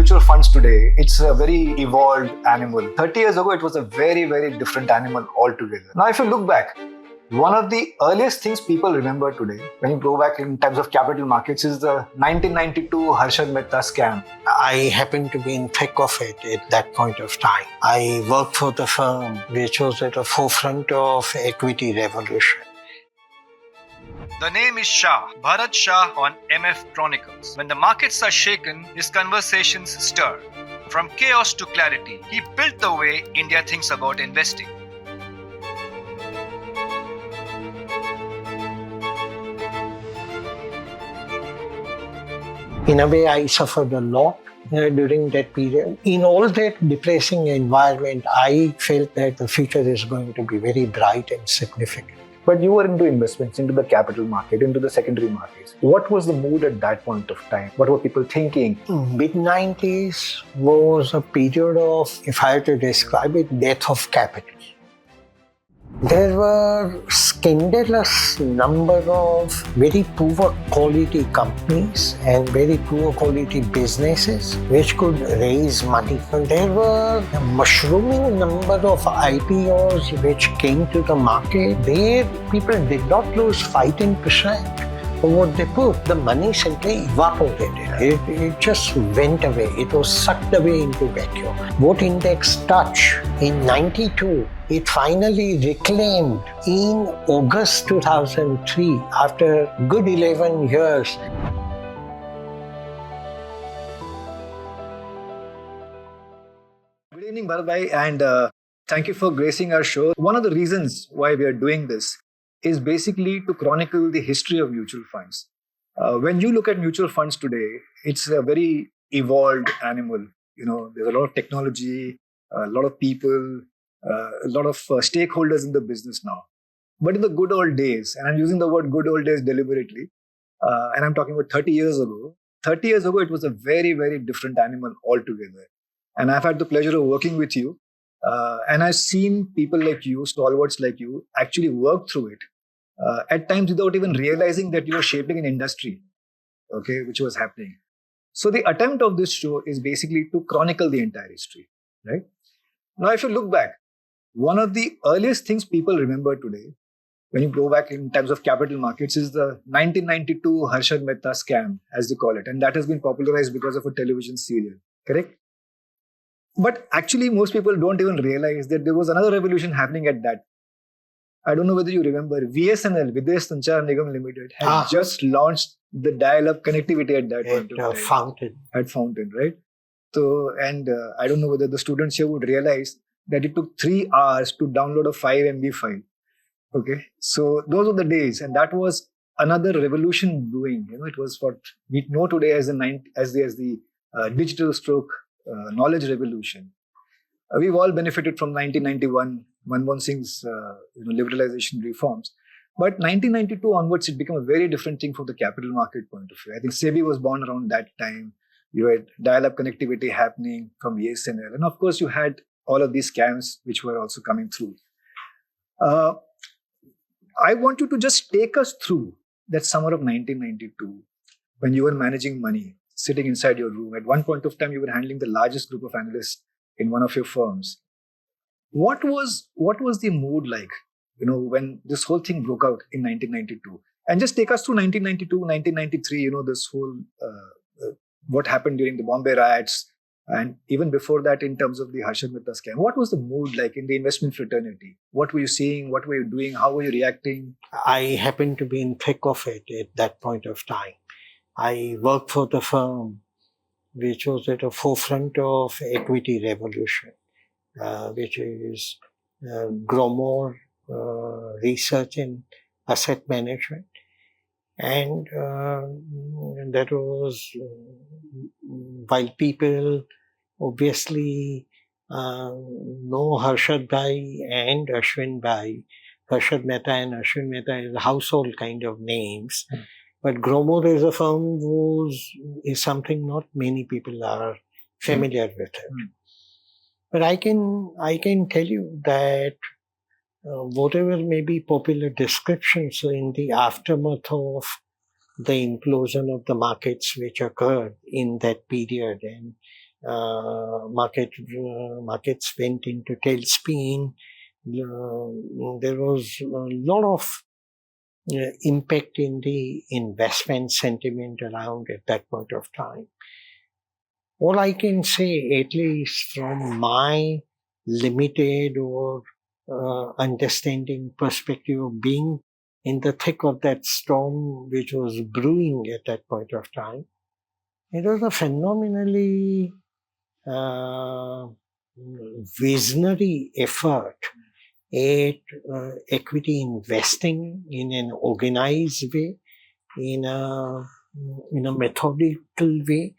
mutual funds today, it's a very evolved animal. 30 years ago, it was a very, very different animal altogether. Now, if you look back, one of the earliest things people remember today, when you go back in terms of capital markets, is the 1992 Harshad Mehta scam. I happened to be in thick of it at that point of time. I worked for the firm which was at the forefront of equity revolution. The name is Shah, Bharat Shah on MF Chronicles. When the markets are shaken, his conversations stir. From chaos to clarity, he built the way India thinks about investing. In a way, I suffered a lot during that period. In all that depressing environment, I felt that the future is going to be very bright and significant. But you were into investments, into the capital market, into the secondary markets. What was the mood at that point of time? What were people thinking? Mid-90s was a period of, if I had to describe it, death of capital. There were scandalous number of very poor quality companies and very poor quality businesses which could raise money. And there were a mushrooming number of IPOs which came to the market. There, people did not lose 5-10% of what they put. The money simply evaporated. It just went away. It was sucked away into vacuum. What index touch in 92, it finally reclaimed in August 2003 after good 11 years. Good evening, Bharat Bhai, and thank you for gracing our show. One of the reasons why we are doing this is basically to chronicle the history of mutual funds. When you look at mutual funds today, it's a very evolved animal. You know, there's a lot of technology, a lot of people, a lot of stakeholders in the business now. But in the good old days, and I'm using the word good old days deliberately, and I'm talking about 30 years ago. 30 years ago, it was a very, very different animal altogether. And I've had the pleasure of working with you. And I've seen people like you, stalwarts like you, actually work through it. At times without even realizing that you were shaping an industry, okay, which was happening. So the attempt of this show is basically to chronicle the entire history, right? Now, if you look back, one of the earliest things people remember today, when you go back in terms of capital markets, is the 1992 Harshad Mehta scam, as they call it. And that has been popularized because of a television serial, correct? But actually, most people don't even realize that there was another revolution happening at that. I don't know whether you remember, VSNL, Videsh Sanchar Nigam Limited, had just launched the dial-up connectivity at that point of time. Fountain. At Fountain, right? So, and I don't know whether the students here would realize that it took 3 hours to download a 5 MB file. Okay, so those were the days, and that was another revolution brewing. You know, it was what we know today as the digital stroke knowledge revolution. We've all benefited from 1991, Manmohan Singh's liberalization reforms. But 1992 onwards, it became a very different thing from the capital market point of view. I think SEBI was born around that time. You had dial-up connectivity happening from VSNL. And of course, you had all of these scams which were also coming through. I want you to just take us through that summer of 1992 when you were managing money, sitting inside your room. At one point of time, you were handling the largest group of analysts in one of your firms. What was the mood like, you know, when this whole thing broke out in 1992? And just take us through 1992, 1993, you know, this whole, what happened during the Bombay riots, and even before that in terms of the Harshad Mehta scam. What was the mood like in the investment fraternity? What were you seeing? What were you doing? How were you reacting? I happened to be in thick of it at that point of time. I worked for the firm which was at the forefront of equity revolution, which is GrowMore research in asset management. And that was while people obviously know Harshad Bhai and Ashwin Bhai, Harshad Mehta and Ashwin Mehta is household kind of names. But GrowMore as a firm is something not many people are familiar with it. But I can tell you that whatever may be popular descriptions in the aftermath of the implosion of the markets which occurred in that period, and Markets went into tailspin. There was a lot of impact in the investment sentiment around at that point of time. All I can say, at least from my limited or understanding perspective of being in the thick of that storm which was brewing at that point of time, it was a phenomenally visionary effort at equity investing in an organized way, in a methodical way.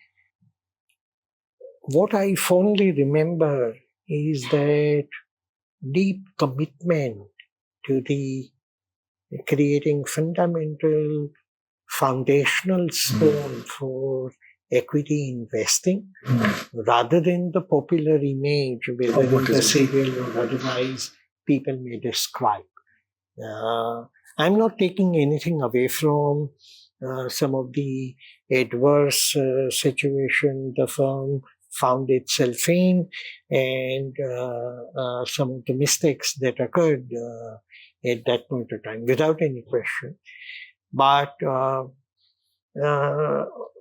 What I fondly remember is that deep commitment to the creating fundamental foundational stone for equity investing, rather than the popular image, whether in the serial or otherwise, people may describe. I'm not taking anything away from some of the adverse situation the firm found itself in, and some of the mistakes that occurred at that point of time, without any question. But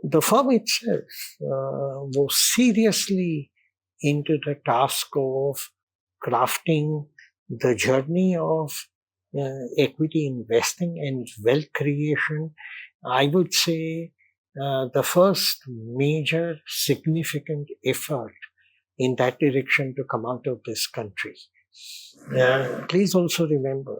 the firm itself was seriously into the task of crafting the journey of equity investing and wealth creation. I would say the first major significant effort in that direction to come out of this country. Please also remember,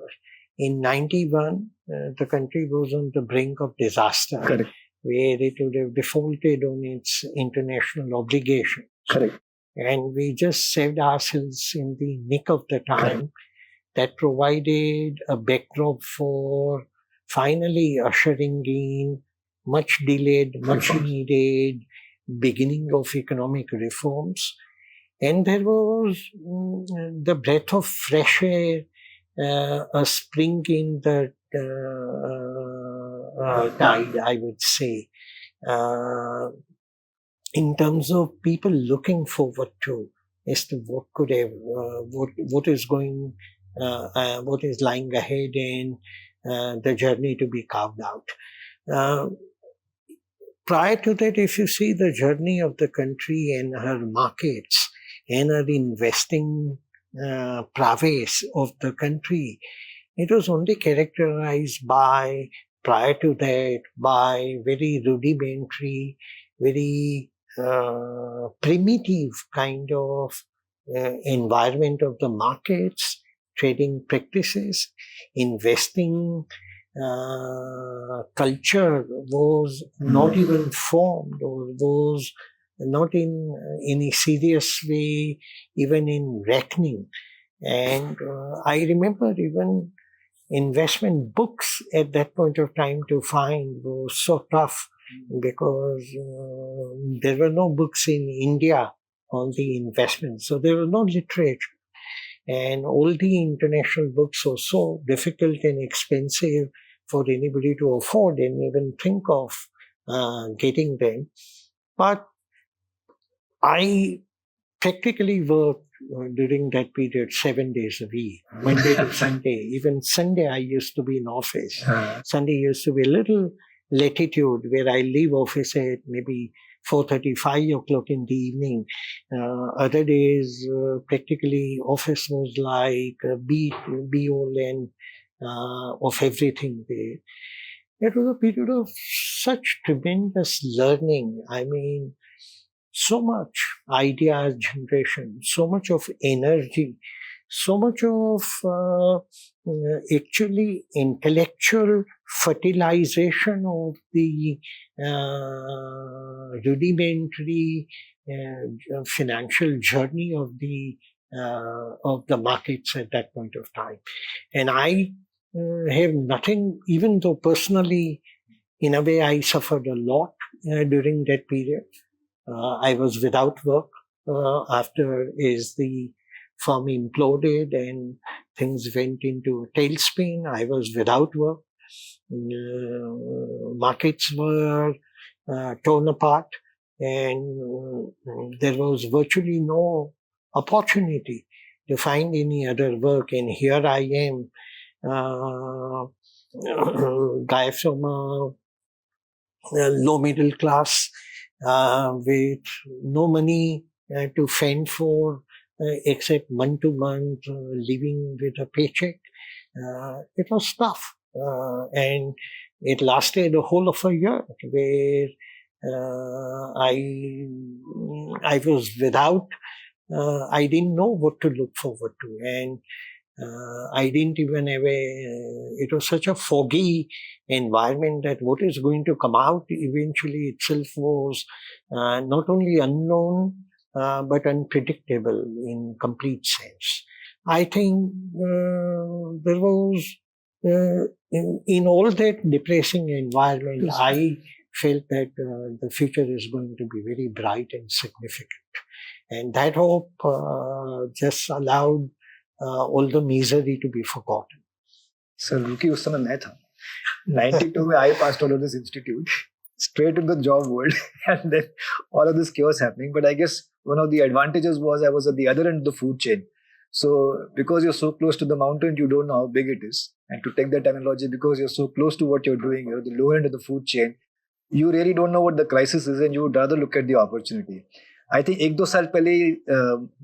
in 91, the country was on the brink of disaster. Correct. Where it would have defaulted on its international obligation. Correct. And we just saved ourselves in the nick of the time. Correct. That provided a backdrop for finally ushering in much delayed, much needed beginning of economic reforms. And there was the breath of fresh air, a spring in the tide, I would say, in terms of people looking forward to as to what could have, what is going, what is lying ahead, and the journey to be carved out. Prior to that, if you see the journey of the country and her markets and her investing prowess of the country, it was only characterized by, prior to that, by very rudimentary, very primitive kind of environment of the markets, trading practices, investing culture was not even formed, or was not in any serious way, even in reckoning. And I remember even investment books at that point of time to find was so tough, because there were no books in India on the investment. So there was no literature. And all the international books were so difficult and expensive for anybody to afford and even think of getting them. But I practically worked during that period 7 days a week, Monday to Sunday. Even Sunday I used to be in office. Sunday used to be a little latitude where I leave office at maybe 4:30, 5 o'clock in the evening. Other days, practically office was like a be-all and of everything there. It was a period of such tremendous learning. I mean, so much idea generation, so much of energy, so much of actually intellectual fertilization of the rudimentary financial journey of the markets at that point of time. And I have nothing, even though personally, in a way, I suffered a lot during that period. I was without work after as the firm imploded and things went into tailspin. I was without work. Markets were torn apart, and there was virtually no opportunity to find any other work. And here I am, guy from a low middle class with no money to fend for except month to month, living with a paycheck. It was tough. And it lasted a whole of a year where I was without, I didn't know what to look forward to. And I didn't even have it was such a foggy environment that what is going to come out eventually itself was not only unknown, but unpredictable in complete sense. I think there was, in all that depressing environment, I felt that the future is going to be very bright and significant. And that hope just allowed all the misery to be forgotten. Sir रुकी उस समय मैं था 92 में I passed out of this institute straight into the job world and then all of this chaos happening. But I guess one of the advantages was I was at the other end of the food chain. So because you're so close to the mountain, you don't know how big it is. And to take that analogy, because you're so close to what you're doing, you're at the lower end of the food chain, you really don't know what the crisis is and you would rather look at the opportunity. I think 1-2 साल पहले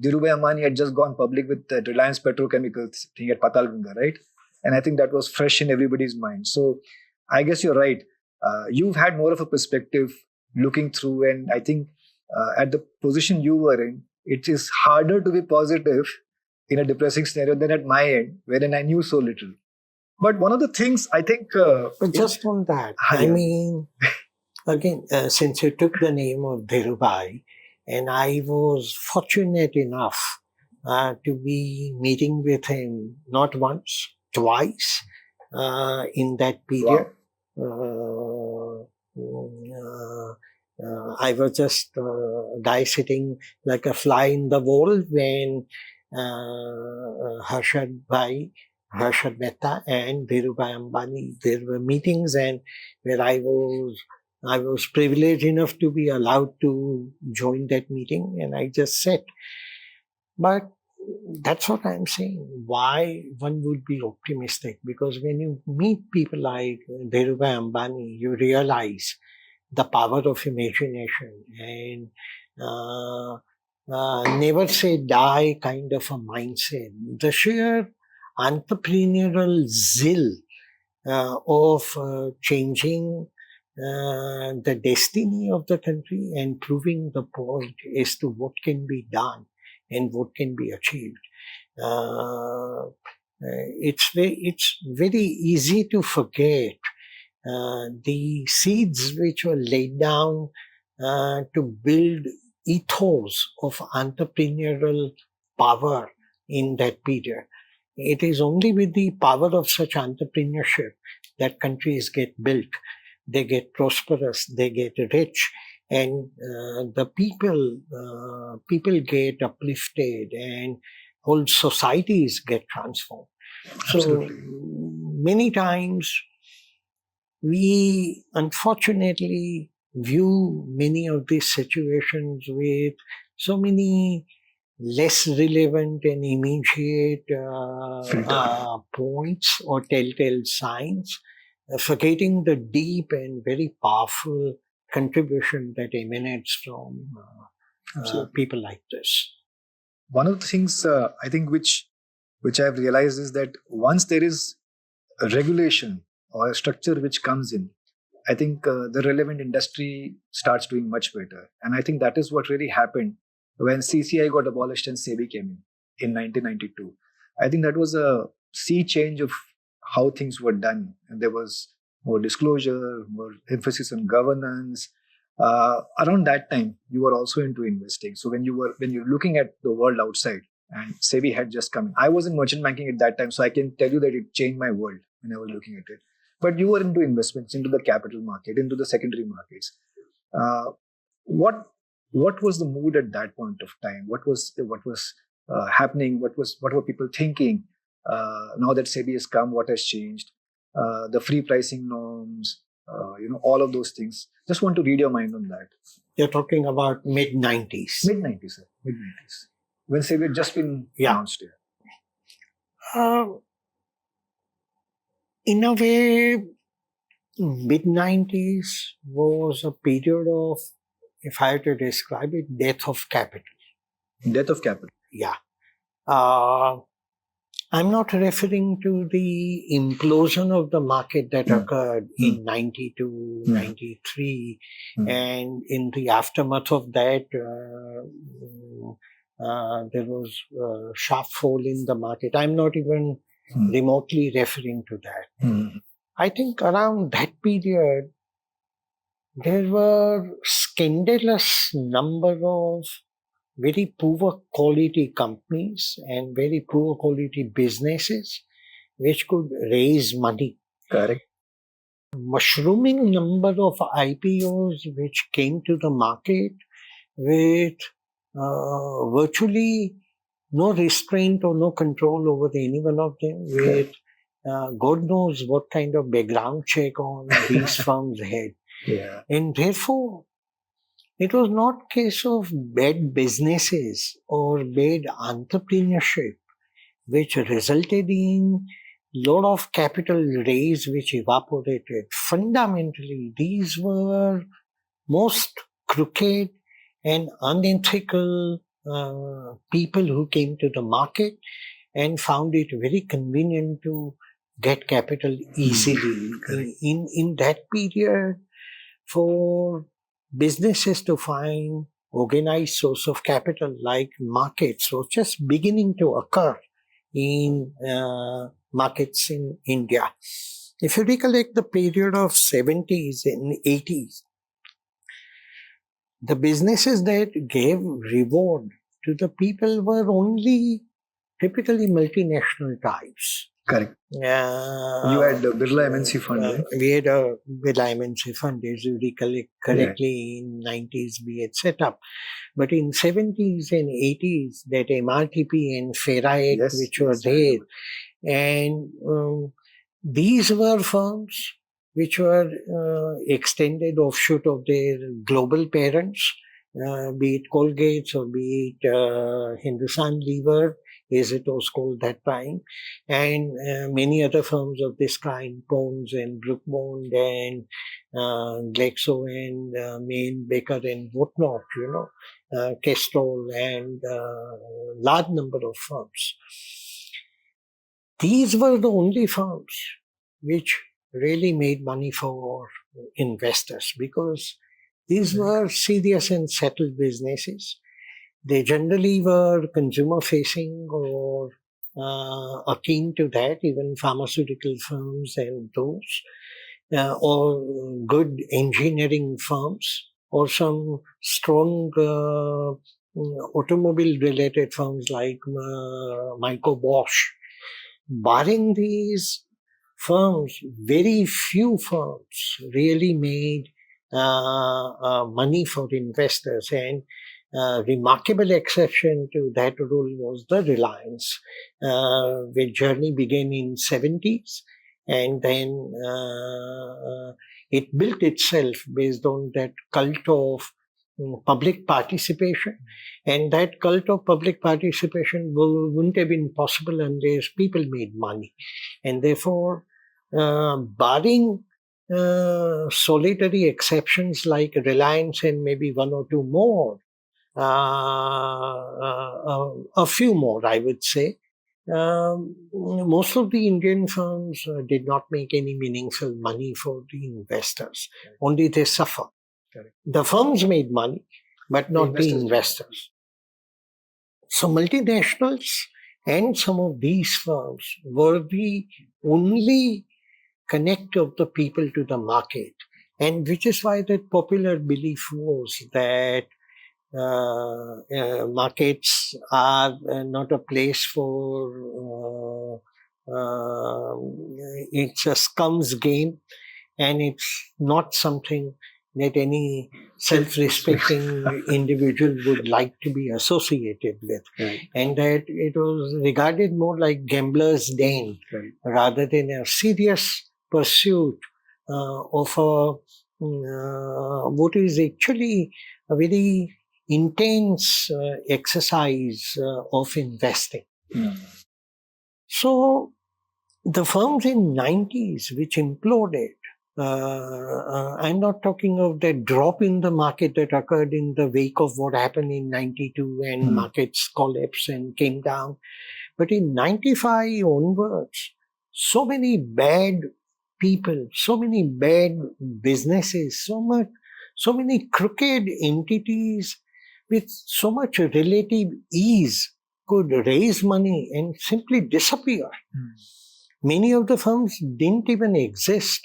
Dhirubhai Ambani had just gone public with the Reliance Petrochemicals thing at Patalganga, right? And I think that was fresh in everybody's mind. So I guess you're right. You've had more of a perspective looking through, and I think at the position you were in, it is harder to be positive in a depressing scenario than at my end, wherein I knew so little. But one of the things I think... but just on that, I mean, again, since you took the name of Dhirubhai, and I was fortunate enough to be meeting with him not once, twice in that period. Wow. I was just guy sitting like a fly in the wall when Harshad Mehta and Dhirubhai Ambani, there were meetings and where I was privileged enough to be allowed to join that meeting, and I just sat. But that's what I'm saying. Why one would be optimistic? Because when you meet people like Dhirubhai Ambani, you realize the power of imagination and never say die kind of a mindset. The sheer entrepreneurial zeal of changing the destiny of the country and proving the point as to what can be done and what can be achieved. It's very easy to forget the seeds which were laid down to build ethos of entrepreneurial power in that period. It is only with the power of such entrepreneurship that countries get built. They get prosperous, they get rich, and the people get uplifted, and whole societies get transformed. Absolutely. So many times we unfortunately view many of these situations with so many less relevant and immediate points or telltale signs, forgetting the deep and very powerful contribution that emanates from people like this. One of the things I think which I've realized is that once there is a regulation or a structure which comes in, I think the relevant industry starts doing much better. And I think that is what really happened when CCI got abolished and SEBI came in 1992. I think that was a sea change of how things were done. And there was more disclosure, more emphasis on governance. Around that time, you were also into investing. So when you're looking at the world outside, and SEBI had just come in. I was in merchant banking at that time, so I can tell you that it changed my world when I was looking at it. But you were into investments, into the capital market, into the secondary markets. What was the mood at that point of time? What was happening? What were people thinking? Now that SEBI has come, what has changed? The free pricing norms, all of those things. Just want to read your mind on that. You're talking about mid-90s. Mid-90s, sir. Mid-90s. When SEBI had just been announced here. In a way, mid-90s was a period of, if I had to describe it, death of capital. Death of capital. Yeah. I'm not referring to the implosion of the market that occurred in 92, 93, and in the aftermath of that, there was a sharp fall in the market. I'm not even remotely referring to that. I think around that period, there were scandalous number of very poor quality companies and very poor quality businesses which could raise money. Correct. Mushrooming number of IPOs which came to the market with virtually no restraint or no control over any one of them, with God knows what kind of background check on these firms had. Yeah. And therefore, it was not a case of bad businesses or bad entrepreneurship which resulted in lot of capital raise which evaporated. Fundamentally, these were most crooked and unethical people who came to the market and found it very convenient to get capital easily. In that period, for businesses to find organized source of capital like markets was just beginning to occur in markets in India. If you recollect the period of 70s and 80s, the businesses that gave reward to the people were only typically multinational types. Correct. You had the Birla MNC fund, right? We had a Birla MNC fund, as you recollect correctly, in 90s we had set up. But in 70s and 80s, that MRTP and FERA Act which were there, and these were firms which were extended offshoot of their global parents, be it Colgate or be it Hindustan Lever, as it was called that time, and many other firms of this kind, Pons and Brookbond and Glaxo and Main Baker and whatnot, Kestrel and large number of firms. These were the only firms which really made money for investors because these were serious and settled businesses. They generally were consumer facing or akin to that, even pharmaceutical firms and those, or good engineering firms, or some strong automobile related firms like Myco Bosch. Barring these firms, very few firms really made money for investors, and remarkable exception to that rule was the Reliance, which journey began in 70s, and then it built itself based on that cult of public participation, and that cult of public participation wouldn't have been possible unless people made money, and therefore, barring solitary exceptions like Reliance and maybe one or two more, a few more, I would say. Most of the Indian firms did not make any meaningful money for the investors. Only they suffer. The firms made money, but not the investors. So multinationals and some of these firms were the only connect of the people to the market, and which is why that popular belief was that markets are not a place for it's a scum's game, and it's not something that any self-respecting individual would like to be associated with, and that it was regarded more like gambler's den rather than a serious pursuit of what is actually a very intense exercise of investing. So the firms in 90s which imploded, I'm not talking of the drop in the market that occurred in the wake of what happened in 92 and markets collapsed and came down. But in 95 onwards, so many bad people, so many bad businesses, so many crooked entities with so much relative ease could raise money and simply disappear. Many of the firms didn't even exist.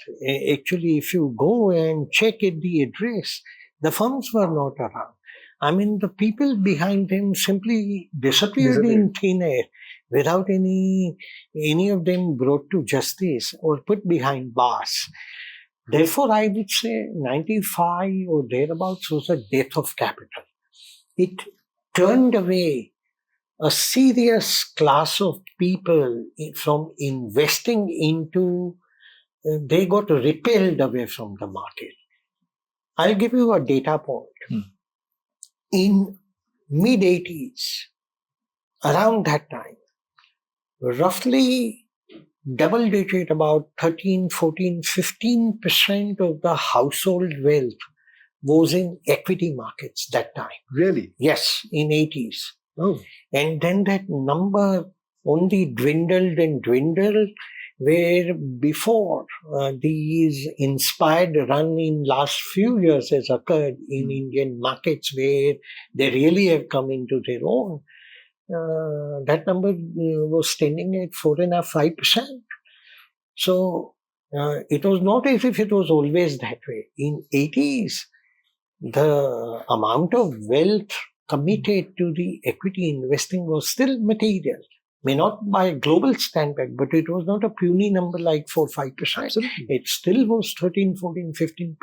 Actually, if you go and check at the address, the firms were not around. I mean, the people behind them simply disappeared in thin air without any of them brought to justice or put behind bars. Therefore, I would say 95 or thereabouts was a death of capital. It turned away a serious class of people from investing into, they got repelled away from the market. I'll give you a data point. In mid-80s, around that time, roughly double digit, about 13, 14, 15% of the household wealth was in equity markets that time. Really? Yes, in 80s. Oh. And then that number only dwindled and dwindled, where before these inspired run in last few years has occurred in Indian markets where they really have come into their own. That number was standing at 4.5%. So it was not as if it was always that way. In 80s, the amount of wealth committed to the equity investing was still material. May not by a global standard, but it was not a puny number like 4-5%. Absolutely. It still was 13, 14, 15%.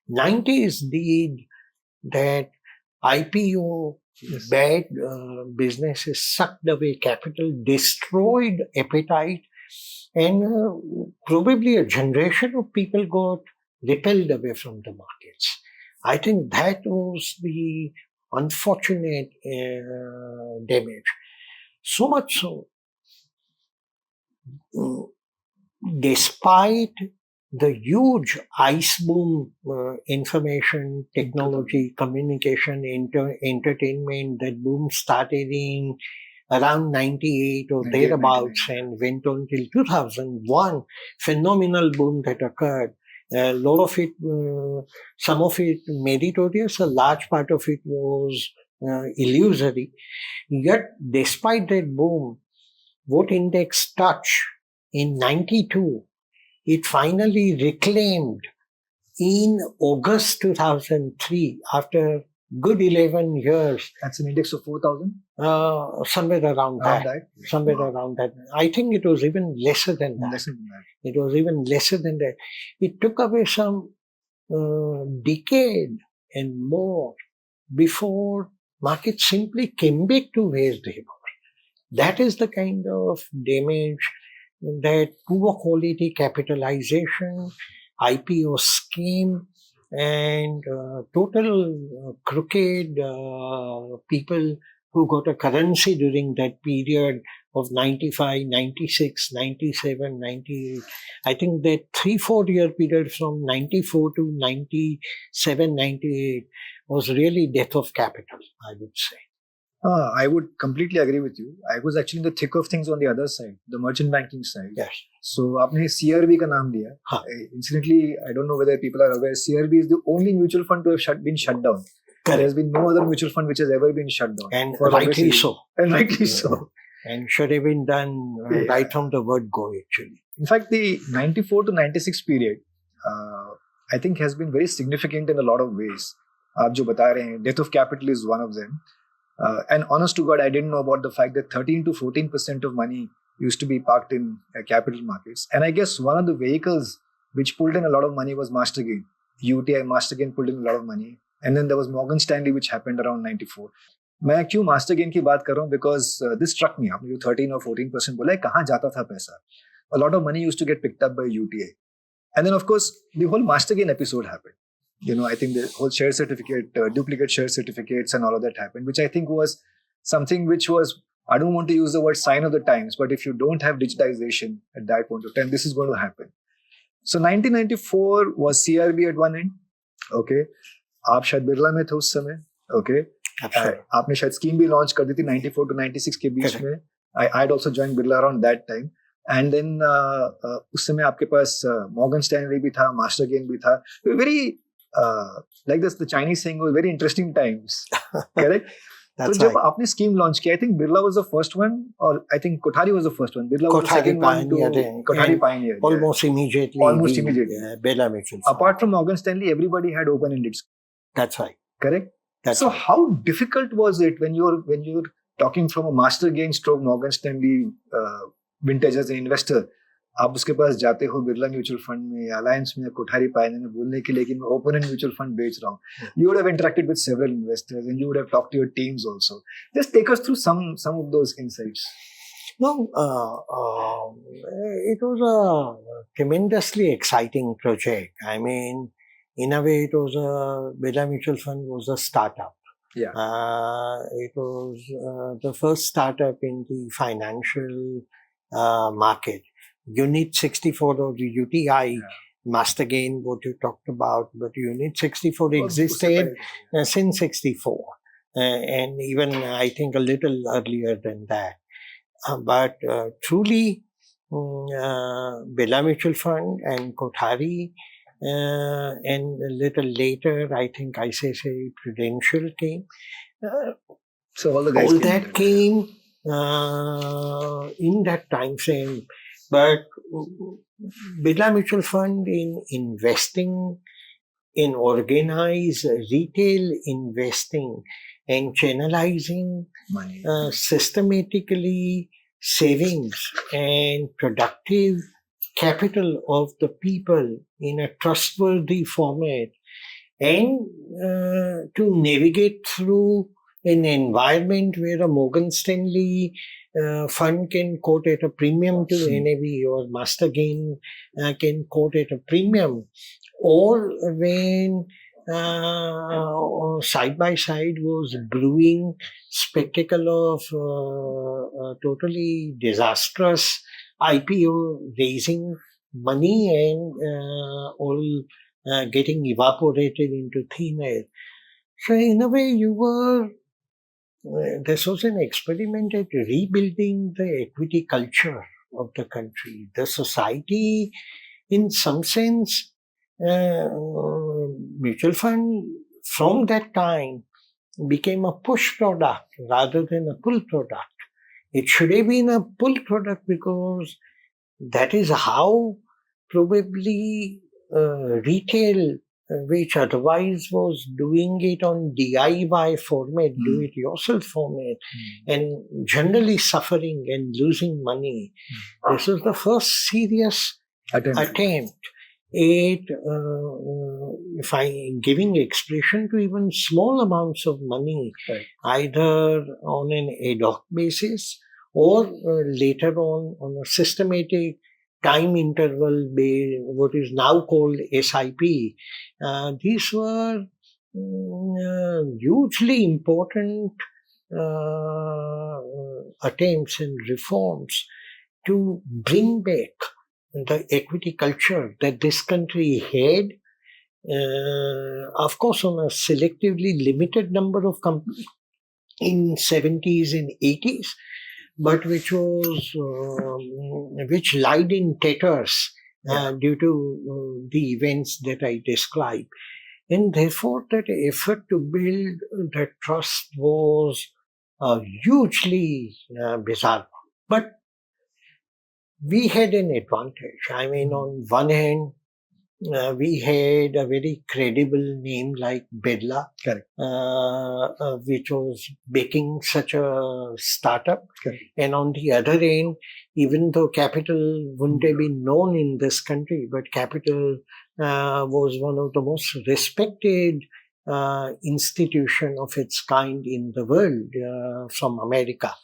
90s did that IPO, bad businesses sucked away capital, destroyed appetite, and probably a generation of people got repelled away from the markets. I think that was the unfortunate damage. So much so, despite the huge ice boom, information, technology, communication, entertainment, that boom started in around 98 or thereabouts and went on till 2001, phenomenal boom that occurred. A lot of it, some of it meritorious, a large part of it was illusory. Yet, despite that boom, what index touched in 92, it finally reclaimed in August 2003, after good 11 years. That's an index of 4,000? Somewhere around that. Somewhere around that. I think it was even lesser than that. Lesser than that. It was even lesser than that. It took away some decade and more before markets simply came back to where they were. That is the kind of damage that poor quality capitalization, IPO scheme, and total crooked people who got a currency during that period of 95, 96, 97, 98. I think that 3-4 year period from 94 to 97, 98 was really death of capital, I would say. I would completely agree with you. I was actually in the thick of things on the other side, the merchant banking side. Yes. So, आपने CRB का नाम लिया. Incidentally, I don't know whether people are aware, CRB is the only mutual fund to have been shut down. Correct. There has been no other mutual fund which has ever been shut down. And rightly so. And rightly so. And should have been done right from the word go, actually. In fact, the 94 to 96 period, I think has been very significant in a lot of ways. आप जो बता रहे हैं, death of capital is one of them. And honest to God, I didn't know about the fact that 13 to 14% of money used to be parked in capital markets. And I guess one of the vehicles which pulled in a lot of money was Mastergain. UTI Mastergain pulled in a lot of money. And then there was Morgan Stanley, which happened around 94. मैं क्यों Mastergain की बात कर रहा हूँ? Because this struck me. आपने जो 13 or 14% बोला है, कहाँ जाता था पैसा? A lot of money used to get picked up by UTI. And then, of course, the whole Mastergain episode happened. I think the whole share certificate, duplicate share certificates and all of that happened, which I think was something which was, I don't want to use the word sign of the times, but if you don't have digitization at that point of time, this is going to happen. So 1994 was CRB at one end. Okay. आप शायद बिरला में थे उस समय. Okay. आपने शायद scheme भी launch कर दी थी 94 to 96 के बीच में. I had also joined Birla around that time. And then उस समय आपके पास Morgan Stanley भी था, Mastergain भी था. Very like this, the Chinese saying was very interesting times. Correct? So जब आपने स्कीम लॉन्च किया, I think Birla was the first one, or I think Kothari was the first one. Birla was the second one to Kothari pioneer. Almost immediately. Birla Mutual Fund. Apart from Morgan Stanley, everybody had open-ended schemes. That's right. Correct? That's so right. How difficult was it when you're talking from a Mastergain stroke Morgan Stanley vintage as an investor? आप उसके पास जाते हो Birla mutual fund में या alliance में या Kothari Payne में बोलने के लिए कि मैं ओपन एंड म्यूचुअल फंड बेच रहा हूँ. You would have interacted with several investors and you would have talked to your teams also. Just take us through some of those insights. No, it was a tremendously exciting project. I mean, in a way, it was Birla Mutual Fund was a startup. Yeah. It was the first startup in the financial market. Unit 64 or the UTI Mastergain, what you talked about, but Unit 64 existed since 64, and even I think a little earlier than that. But truly, Birla Mutual Fund and Kothari, and a little later, I think ICICI Prudential came. So all the guys came in that time frame. But Birla Mutual Fund in investing, in organized retail investing and channelizing money, systematically savings and productive capital of the people in a trustworthy format, and to navigate through an environment where a Morgan Stanley fund can quote at a premium to NAV, or Mastergain can quote at a premium, or when side by side was brewing spectacle of totally disastrous IPO raising money and all getting evaporated into thin air. So in a way, this was an experiment at rebuilding the equity culture of the country. The society, in some sense, mutual fund from that time became a push product rather than a pull product. It should have been a pull product because that is how probably retail, which otherwise was doing it on DIY format, do-it-yourself format, and generally suffering and losing money. This was the first serious attempt at giving expression to even small amounts of money, either on an ad hoc basis or later on a systematic time interval based, what is now called SIP. These were hugely important attempts and reforms to bring back the equity culture that this country had, of course, on a selectively limited number of companies in 70s and 80s, but which lied in tatters due to the events that I described. And therefore, that effort to build that trust was hugely bizarre. But we had an advantage. I mean, on one hand, we had a very credible name like Birla, which was backing such a startup. And on the other end, even though capital wouldn't have been known in this country, but capital was one of the most respected institution of its kind in the world from America.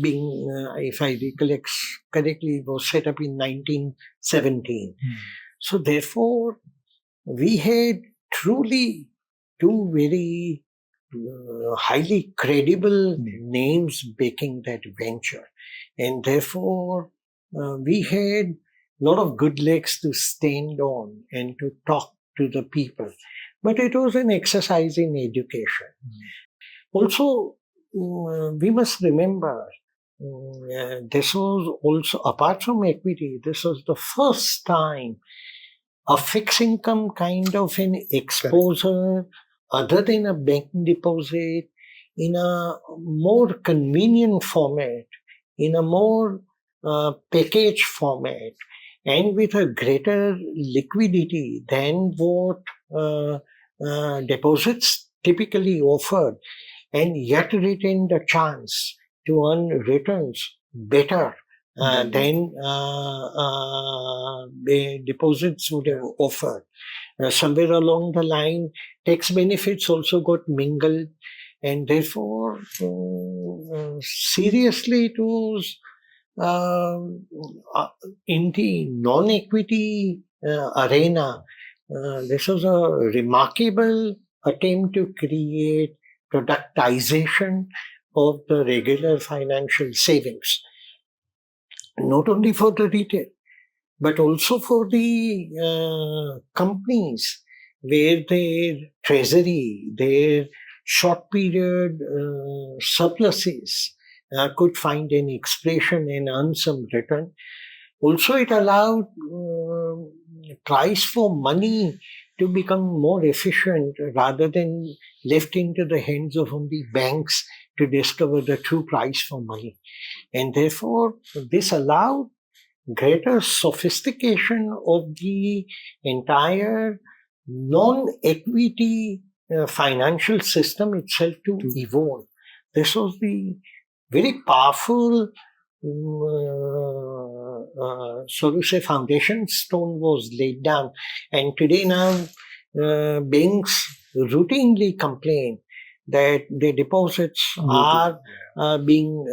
Being, if I recollect correctly, it was set up in 1917. So therefore, we had truly two very highly credible names backing that venture. And therefore, we had a lot of good legs to stand on and to talk to the people. But it was an exercise in education. Also, we must remember, this was also, apart from equity, this was the first time a fixed income kind of an exposure other than a bank deposit in a more convenient format, in a more package format, and with a greater liquidity than what deposits typically offered, and yet retain the chance to earn returns better than the deposits would have offered. Somewhere along the line, tax benefits also got mingled, and therefore, seriously, it was in the non-equity arena. This was a remarkable attempt to create productization of the regular financial savings, not only for the retail, but also for the companies where their treasury, their short period surpluses could find an expression and earn some return. Also, it allowed price for money to become more efficient rather than left into the hands of only banks to discover the true price for money. And therefore, this allowed greater sophistication of the entire non-equity financial system itself to evolve. This was the very powerful, so to say, foundation stone was laid down. And today now, banks routinely complain that the deposits are being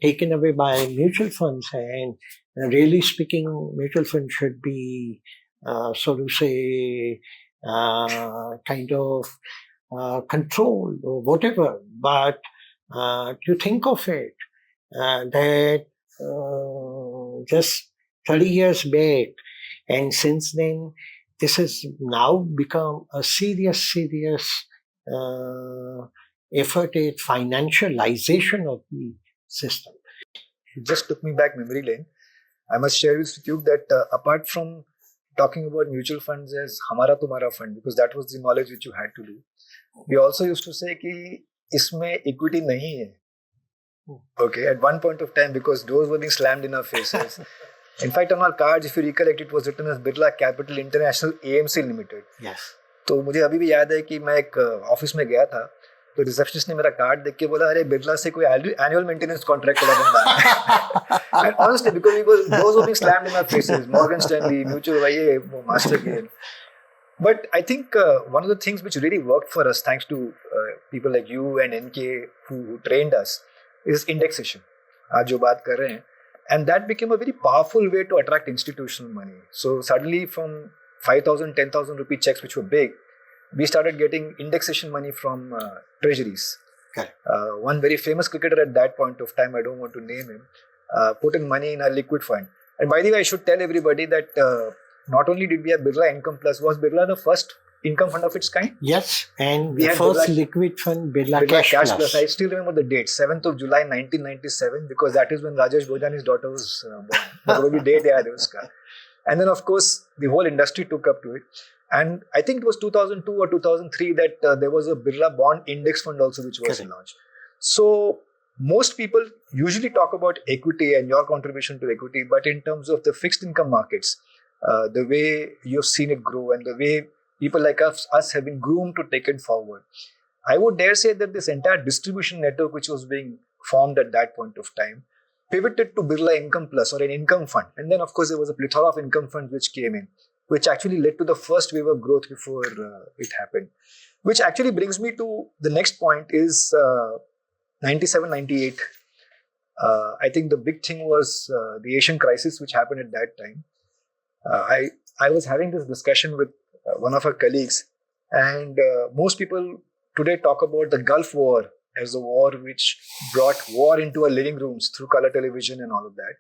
taken away by mutual funds, and really speaking, mutual funds should be, so to say, kind of controlled or whatever. But to think of it, that just 30 years back, and since then, this has now become a serious effort at financialization of the system. It just took me back memory lane. I must share with you that apart from talking about mutual funds as Hamara Tumhara fund, because that was the knowledge which you had to do, we also used to say कि इसमें equity नहीं है. Okay, at one point of time, because doors were being slammed in our faces. In fact, on our cards, if you recollect, it was written as Birla Capital International AMC Limited. Yes. तो मुझे अभी भी याद है कि मैं एक office में गया था, तो रिसेप्शनिस्ट ने मेरा कार्ड देख के बोला, अरे बिरला से कोई एनुअल मेंटेनेंस कॉन्ट्रैक्ट वाला बंदा. And honestly, because those were being slammed in our faces, Morgan Stanley, Mutual, ये Mastergain. But I think one of the things which really worked for us, thanks to people like you and NK who trained us, is indexation. आज जो बात कर रहे हैं, and that became a very powerful way to attract institutional money. So suddenly, from 5,000, 10,000 rupee checks, which were big, we started getting indexation money from treasuries. Okay. One very famous cricketer at that point of time, I don't want to name him, put in money in a liquid fund. And by the way, I should tell everybody that not only did we have Birla Income Plus, was Birla the first income fund of its kind? Yes, and we the first Birla, liquid fund, Birla Cash Plus. I still remember the date, 7th of July 1997, because that is when Rajesh Bhojani's daughter was born. The date yaad hai uska. And then, of course, the whole industry took up to it. And I think it was 2002 or 2003 that there was a Birla Bond Index Fund also which was launched. So, most people usually talk about equity and your contribution to equity, but in terms of the fixed income markets, the way you've seen it grow and the way people like us have been groomed to take it forward, I would dare say that this entire distribution network which was being formed at that point of time pivoted to Birla Income Plus or an income fund. And then, of course, there was a plethora of income funds which came in, which actually led to the first wave of growth before it happened. Which actually brings me to the next point is 97, 98. I think the big thing was the Asian crisis which happened at that time. I was having this discussion with one of our colleagues, and most people today talk about the Gulf War as a war which brought war into our living rooms through color television and all of that.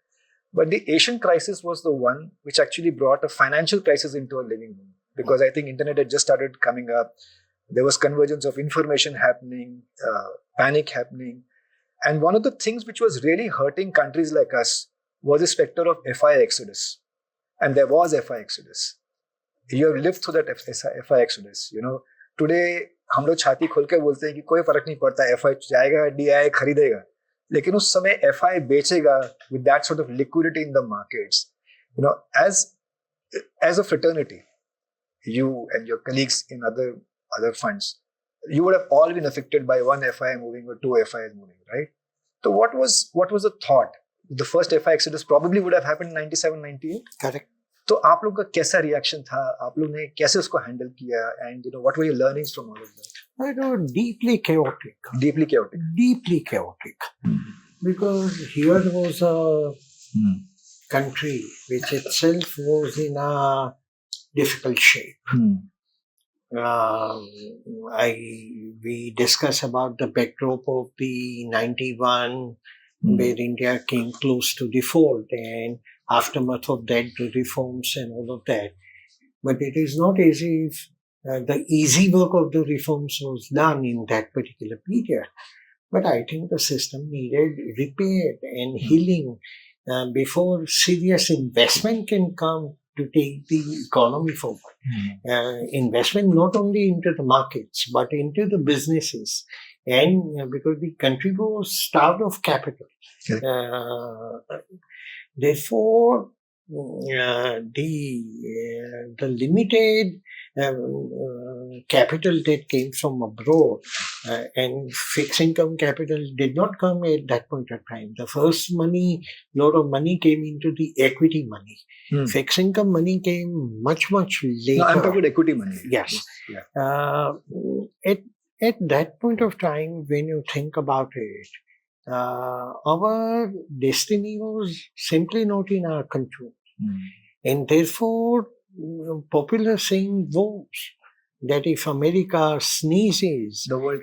But the Asian crisis was the one which actually brought a financial crisis into our living room, because I think internet had just started coming up. There was convergence of information happening, panic happening. And one of the things which was really hurting countries like us was this factor of FI exodus. And there was FI exodus. You have lived through that FI exodus. Today हम लोग छाती खोल के बोलते हैं कि कोई फर्क नहीं पड़ता, FI जाएगा, DI खरीदेगा. लेकिन उस समय FI बेचेगा with that sort of liquidity in the markets. As a fraternity, you and your colleagues in other funds, you would have all been affected by one FI moving or two FIs moving, right? So what was the thought? The first FI exodus probably would have happened in 97, 98. Correct. तो आप लोग का कैसा reaction था, आप लोग ने कैसे उसको हैंडल किया, and what were your learnings from all of that? It was deeply chaotic. Because here was a country which itself was in a difficult shape. We discuss about the backdrop of the 91, where India came close to default, and aftermath of that, the reforms and all of that. But it is not as if the easy work of the reforms was done in that particular period. But I think the system needed repair and healing before serious investment can come to take the economy forward. Investment not only into the markets, but into the businesses. And because the country was starved of capital. Therefore, the limited capital that came from abroad and fixed income capital did not come at that point of time. The first lot of money came into the equity money. Fixed income money came much, much later. No, I'm talking about equity money. Yes. Yeah. At that point of time, when you think about it, our destiny was simply not in our control. And therefore, popular saying was that if America sneezes, the world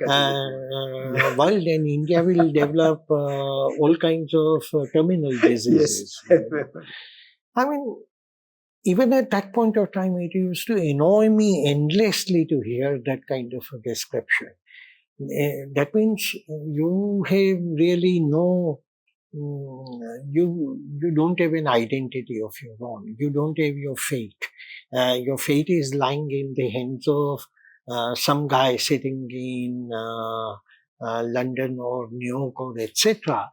and India will develop all kinds of terminal diseases. Yes. I mean, even at that point of time, it used to annoy me endlessly to hear that kind of a description. That means you have really you don't have an identity of your own. You don't have your fate. Your fate is lying in the hands of some guy sitting in London or New York or etc.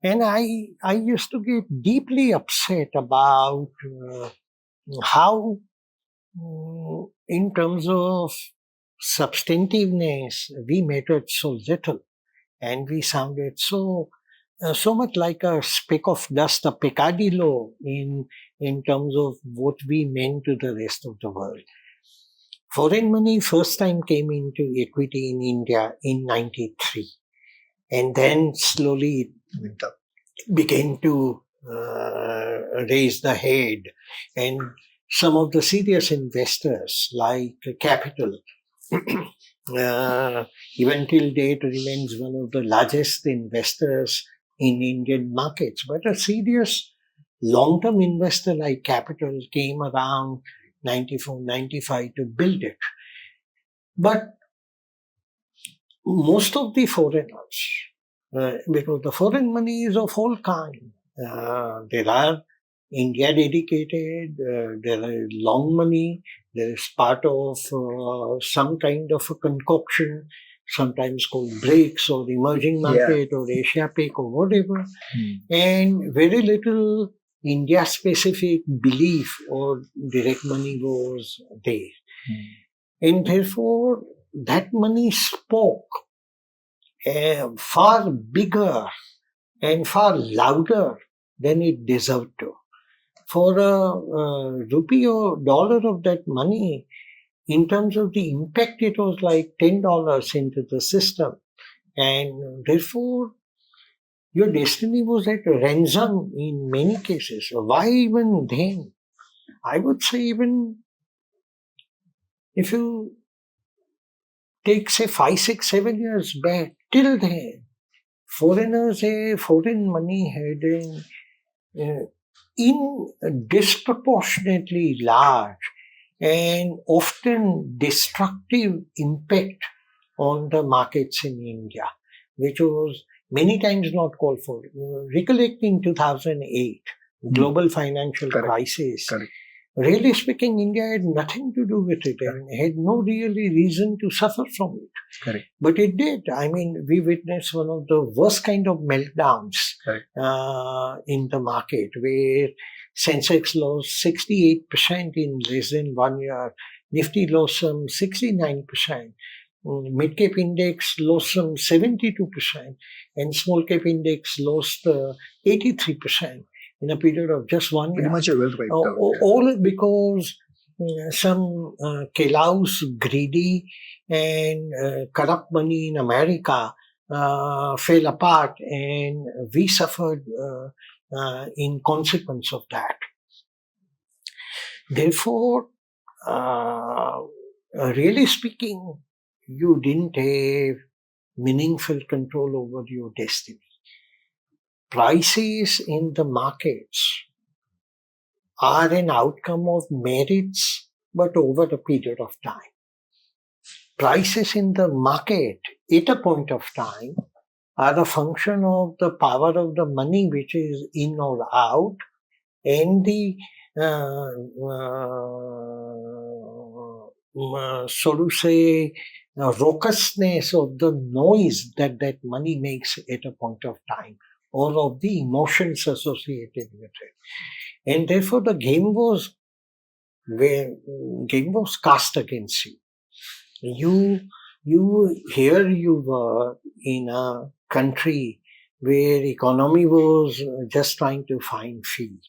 And I used to get deeply upset about how, in terms of substantiveness, we mattered so little, and we sounded so much like a speck of dust, a peccadillo in terms of what we meant to the rest of the world. Foreign money first time came into equity in India in 93, and then slowly it began to raise the head, and some of the serious investors like Capital, even till date remains one of the largest investors in Indian markets. But a serious long-term investor like Capital came around 94, 95 to build it. But most of the foreigners, because the foreign money is of all kinds, there are India dedicated, there are long money, there is part of some kind of a concoction, sometimes called BRICS or emerging market or Asia Pac or whatever, and very little India-specific belief or direct money was there. And therefore, that money spoke far bigger and far louder than it deserved to. For a rupee or dollar of that money, in terms of the impact, it was like $10 into the system. And therefore, your destiny was at ransom in many cases. Why even then? I would say even if you take, say, 5, 6, 7 years back, till then, foreign money had in disproportionately large and often destructive impact on the markets in India, which was many times not called for. Recollect in 2008, global financial crisis. Correct. Really speaking, India had nothing to do with it and had no really reason to suffer from it. Correct. But it did. I mean, we witnessed one of the worst kind of meltdowns in the market, where Sensex lost 68% in less than 1 year. Nifty lost some 69%. Mid-cap index lost some 72%. And small-cap index lost 83%. In a period of just 1 year. Pretty much your wealth wiped out. All because some callous, greedy and corrupt money in America fell apart, and we suffered in consequence of that. Therefore, really speaking, you didn't have meaningful control over your destiny. Prices in the markets are an outcome of merits, but over a period of time. Prices in the market at a point of time are a function of the power of the money which is in or out, and the so to say raucousness of the noise that money makes at a point of time, or of the emotions associated with it. And therefore the game was cast against you. Here you were in a country where economy was just trying to find feet.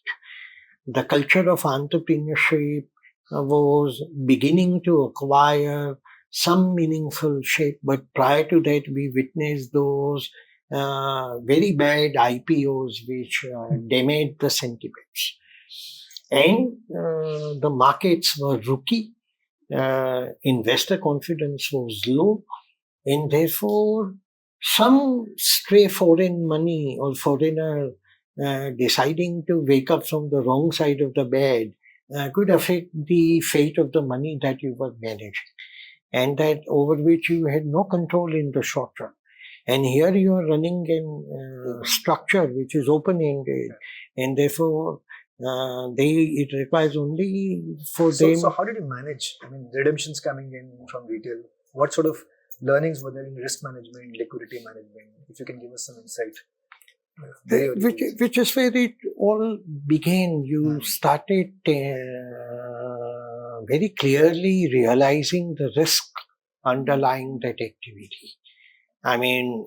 The culture of entrepreneurship was beginning to acquire some meaningful shape, but prior to that we witnessed those very bad IPOs which damaged the sentiments. And the markets were rookie, investor confidence was low, and therefore some stray foreign money or foreigner deciding to wake up from the wrong side of the bed could affect the fate of the money that you were managing, and that over which you had no control in the short run. And here you are running a structure which is open-ended, and therefore it requires only for them. So how did you manage? I mean, redemptions coming in from retail. What sort of learnings were there in risk management, liquidity management? If you can give us some insight. Which is where it all began. You started very clearly realizing the risk underlying that activity. I mean,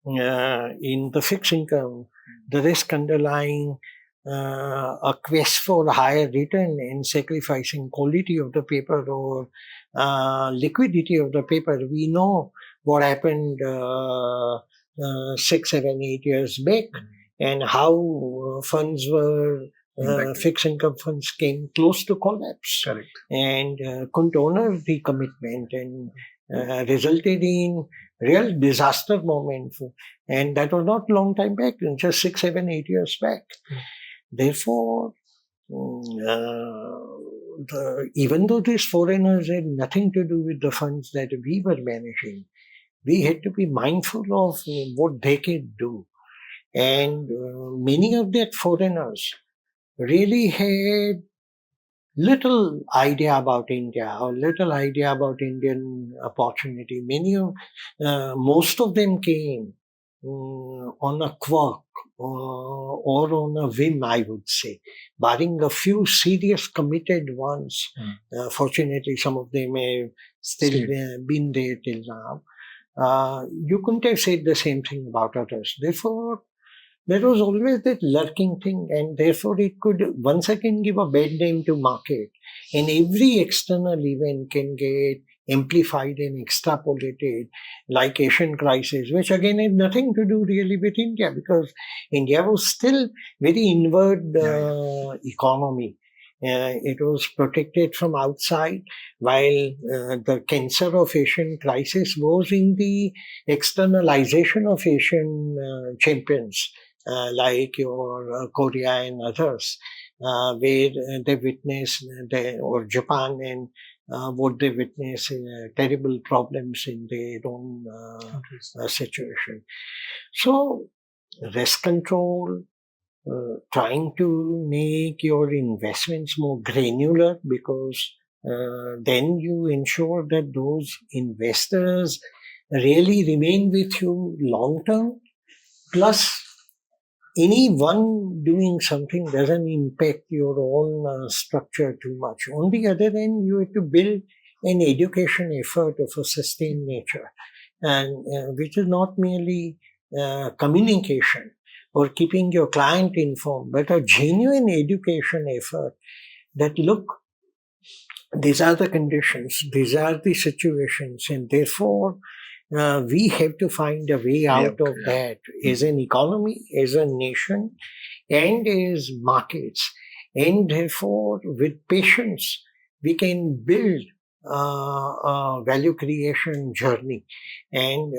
in the fixed income, the risk underlying a quest for higher return and sacrificing quality of the paper or liquidity of the paper. We know what happened 6, 7, 8 years back, and how funds were fixed income funds came close to collapse. Correct. And couldn't honor the commitment, and resulted in real disaster moment. And that was not long time back, just 6, 7, 8 years back. Therefore, even though these foreigners had nothing to do with the funds that we were managing, we had to be mindful of what they could do. And many of that foreigners really had little idea about India or little idea about Indian opportunity. Most of them came on a quirk or on a whim, I would say, barring a few serious committed ones. Fortunately, some of them have still been there till now. You couldn't have said the same thing about others. Therefore, there was always that lurking thing, and therefore it could once again give a bad name to market. And every external event can get amplified and extrapolated, like Asian crisis, which again had nothing to do really with India, because India was still very inward economy. It was protected from outside, while the cancer of Asian crisis was in the externalization of Asian champions, like your Korea and others, where they witness, or Japan, and what they witness terrible problems in their own situation. So, risk control, trying to make your investments more granular, because then you ensure that those investors really remain with you long term. Plus, anyone doing something doesn't impact your own structure too much. On the other hand, you have to build an education effort of a sustained nature, and which is not merely communication or keeping your client informed, but a genuine education effort that, look, these are the conditions, these are the situations, and therefore we have to find a way out of that as an economy, as a nation, and as markets. And therefore, with patience, we can build a value creation journey. And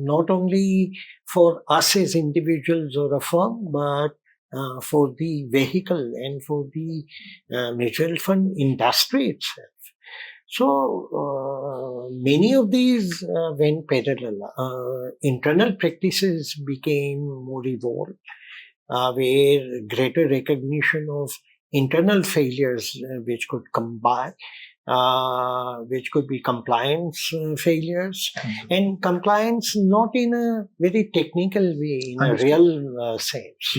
not only for us as individuals or a firm, but for the vehicle and for the mutual fund industry itself. So many of these went parallel. Internal practices became more evolved, where greater recognition of internal failures which could come by, which could be compliance failures, and compliance not in a very technical way, in a real sense.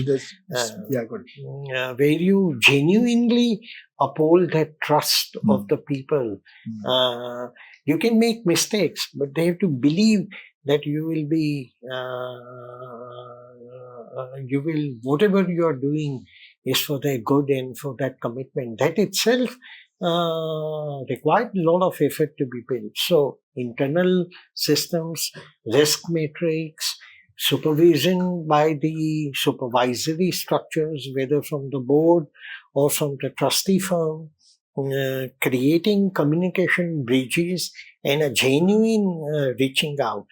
Where you genuinely uphold that trust of the people. You can make mistakes, but they have to believe that you will be, whatever you are doing is for their good and for that commitment. That itself required a lot of effort to be built. So internal systems, risk matrix, supervision by the supervisory structures, whether from the board or from the trustee firm, creating communication bridges and a genuine reaching out.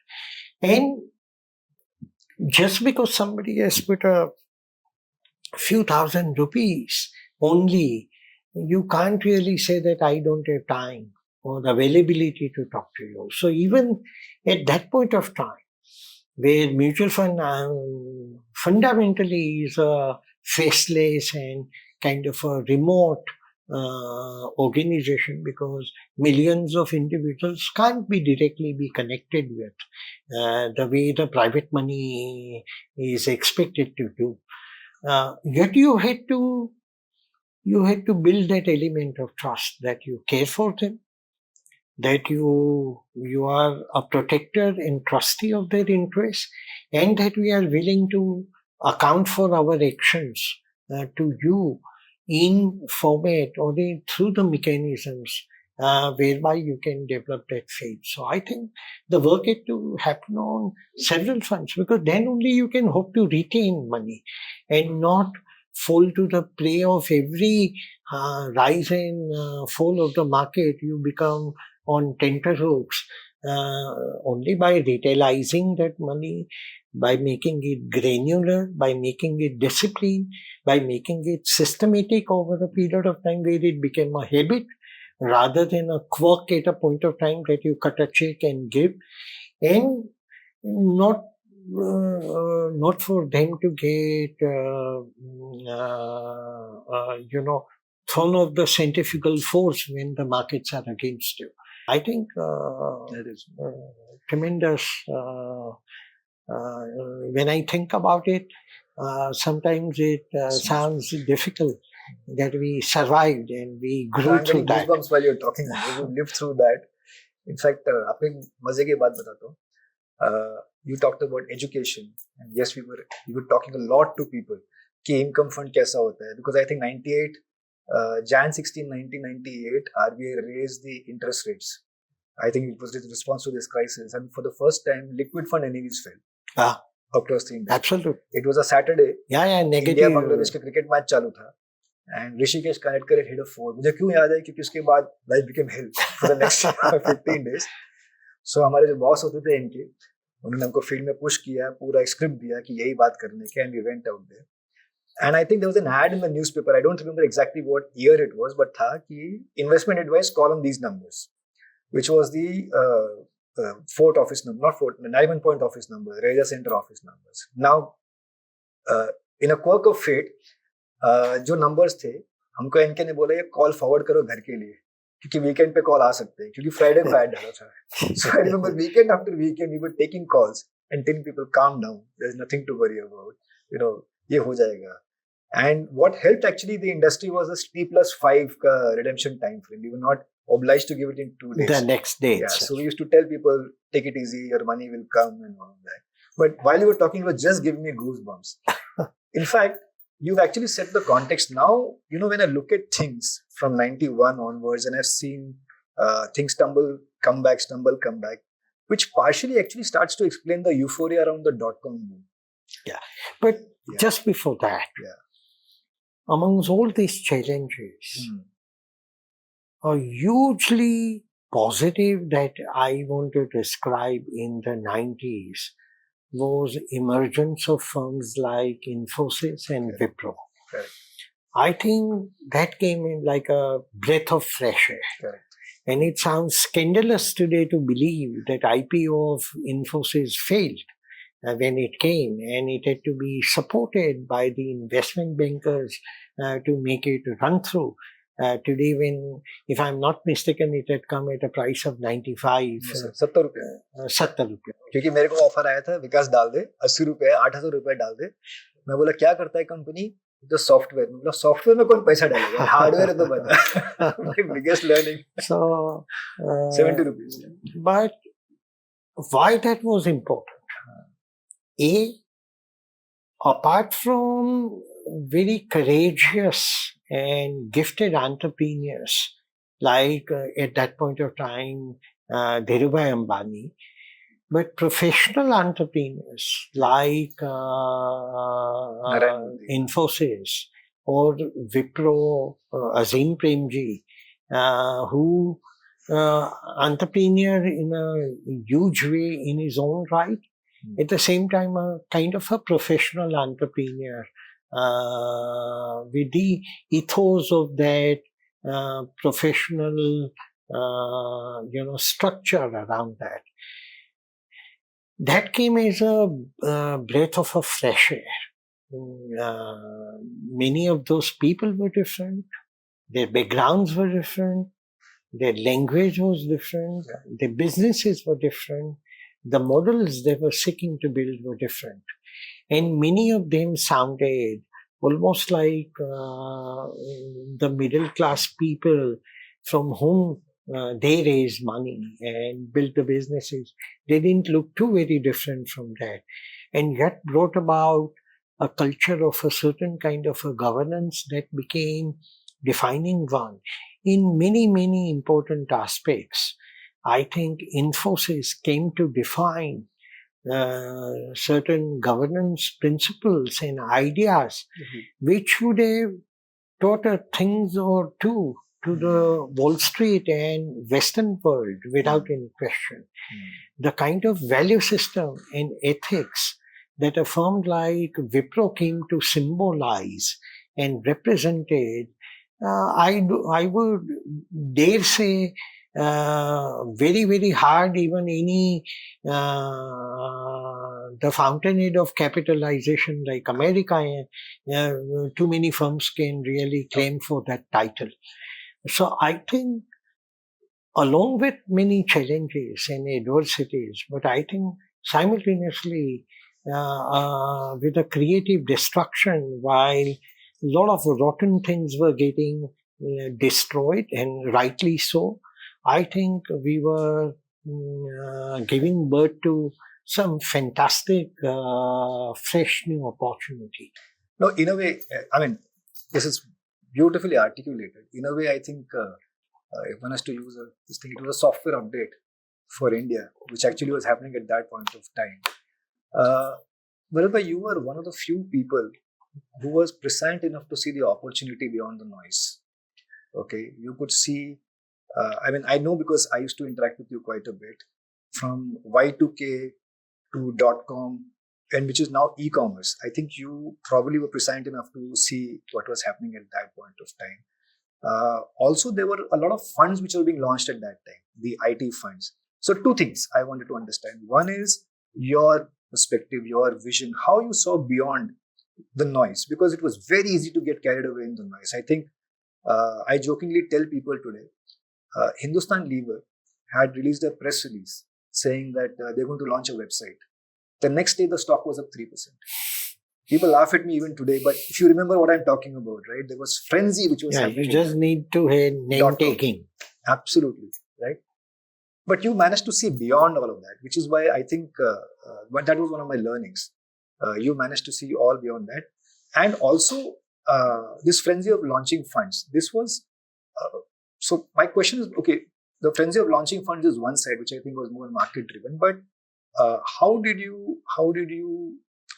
And just because somebody has put a few thousand rupees only, you can't really say that I don't have time or the availability to talk to you. So even at that point of time, where mutual fund fundamentally is a faceless and kind of a remote organization, because millions of individuals can't be directly be connected with the way the private money is expected to do. Yet you had to build that element of trust, that you care for them, that you are a protector and trustee of their interests, and that we are willing to account for our actions to you in format or through the mechanisms whereby you can develop that faith. So I think the work had to happen on several fronts, because then only you can hope to retain money and not fall to the prey of every rise and fall of the market. You become on tenterhooks only by retailizing that money, by making it granular, by making it disciplined, by making it systematic over a period of time where it became a habit rather than a quirk at a point of time that you cut a check and give, and not for them to get thrown off the centrifugal force when the markets are against you. I think that is tremendous. When I think about it, sometimes it sounds difficult that we survived and we grew through that. Goosebumps while you're talking. You lived through that. In fact, आपको एक मजे की बात बताता हूँ. You talked about education, and yes, we were talking a lot to people कि income fund कैसा होता है, because I think 98 Jan 16, 1998, RBI raised the interest rates. I think it was in response to this crisis, and for the first time, liquid fund NAVs fell across the India. Absolutely. It was a Saturday. Negative. India Bangladesh का cricket match चालू था, and Rishikesh Kanetkar had hit a 4. मुझे क्यों याद है क्योंकि उसके बाद life became hell for the next 15 days. So हमारे जो बॉस होते थे इनके, उन्होंने हमको फील्ड में पुश किया, पूरा स्क्रिप्ट दिया कि यही बात करने के, and we went out there. And I think there was an ad in the newspaper. I don't remember exactly what year it was, but था कि investment advice, call on these numbers, which was the Fort office number, not Fort, Nariman Point office number, Raja Center office numbers. Now, in a quirk of fate, जो numbers थे, हमको इनके ने बोला ये call forward करो घर के लिए, क्योंकि weekend पे call आ सकते हैं, क्योंकि Friday पे ad डाला था. So I remember weekend after weekend we were taking calls and telling people calm down, there's nothing to worry about, you know, ये हो जाएगा. And what helped actually the industry was a T+5 redemption time frame. We were not obliged to give it in 2 days. The next day. Yeah, so we used to tell people, take it easy, your money will come and all that. But while you were talking, it was just giving me goosebumps. In fact, you've actually set the context. Now, you know, when I look at things from 91 onwards and I've seen things come back, which partially actually starts to explain the euphoria around the dotcom boom. Yeah, but just before that, amongst all these challenges, a hugely positive that I want to describe in the 90s was emergence of firms like Infosys and Wipro. Correct. I think that came in like a breath of fresh air. Correct. And it sounds scandalous today to believe that IPO of Infosys failed when it came, and it had to be supported by the investment bankers to make it run through. Today, when, if I'm not mistaken, it had come at a price of 95. 70 रुपए. 70 रुपए. क्योंकि मेरे को offer आया था, विकास डाल दे 80 रुपए, 800 रुपए डाल दे. मैं बोला क्या करता है कंपनी? तो सॉफ्टवेयर. मैं बोला सॉफ्टवेयर में कौन पैसा डालेगा? हार्डवेयर है तो बता. My biggest learning. So 70 rupees. But why that was important? Apart from very courageous and gifted entrepreneurs like at that point of time Dhirubhai Ambani, but professional entrepreneurs like Infosys or Wipro, Azim Premji, who entrepreneur in a huge way in his own right, at the same time a kind of a professional entrepreneur with the ethos of that professional structure around that. That came as a breath of a fresh air. Many of those people were different, their backgrounds were different, their language was different, their businesses were different, the models they were seeking to build were different. And many of them sounded almost like the middle class people from whom they raised money and built the businesses. They didn't look too very different from that. And yet brought about a culture of a certain kind of a governance that became defining one in many, many important aspects. I think Infosys came to define certain governance principles and ideas which would have taught a thing or two to the Wall Street and Western world without any question. The kind of value system and ethics that a firm like Wipro came to symbolize and represented, I would dare say, very, very hard even any the fountainhead of capitalization like America, too many firms can really claim for that title. So I think along with many challenges and adversities, but I think simultaneously with a creative destruction, while a lot of rotten things were getting destroyed, and rightly so, I think we were giving birth to some fantastic, fresh new opportunity. No, in a way, I mean, this is beautifully articulated. In a way, I think if one has to use this thing, it was a software update for India, which actually was happening at that point of time. Bharat, you were one of the few people who was prescient enough to see the opportunity beyond the noise. Okay, you could see. I know because I used to interact with you quite a bit, from Y2K to dotcom, and which is now e-commerce. I think you probably were prescient enough to see what was happening at that point of time. Also, there were a lot of funds which were being launched at that time, the IT funds. So, two things I wanted to understand. One is your perspective, your vision, how you saw beyond the noise, because it was very easy to get carried away in the noise. I think I jokingly tell people today, Hindustan Lever had released a press release saying that they're going to launch a website. The next day, the stock was up 3%. People laugh at me even today, but if you remember what I'm talking about, right? There was frenzy which was happening. You just need to hear name taking. Absolutely, right? But you managed to see beyond all of that, which is why I think that was one of my learnings. You managed to see all beyond that. And also, this frenzy of launching funds. This was, so my question is, okay, the frenzy of launching funds is one side, which I think was more market driven, but how did you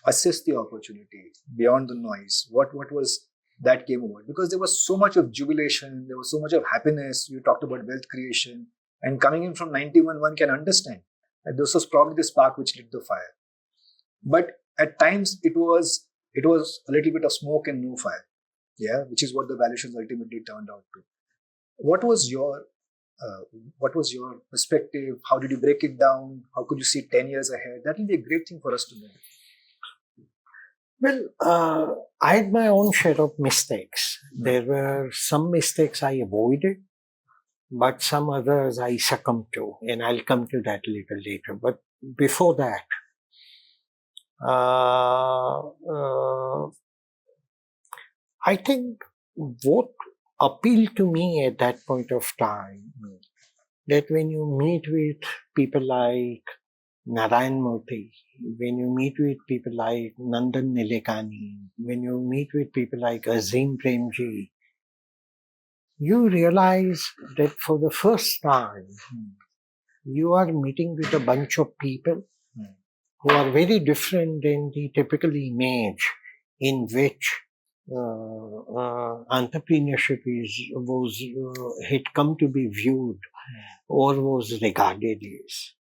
assess the opportunity beyond the noise? What was that came about? Because there was so much of jubilation, there was so much of happiness. You talked about wealth creation, and coming in from 91, one can understand that this was probably the spark which lit the fire. But at times it was a little bit of smoke and no fire, yeah, which is what the valuations ultimately turned out to. What was your perspective? How did you break it down? How could you see 10 years ahead? That will be a great thing for us to know. Well, I had my own share of mistakes. There were some mistakes I avoided, but some others I succumbed to, and I'll come to that a little later. But before that, I think what appealed to me at that point of time, that when you meet with people like Narayan Murthy, when you meet with people like Nandan Nilekani, when you meet with people like Azim Premji, you realize that for the first time, you are meeting with a bunch of people who are very different than the typical image in which entrepreneurship had come to be viewed or was regarded as.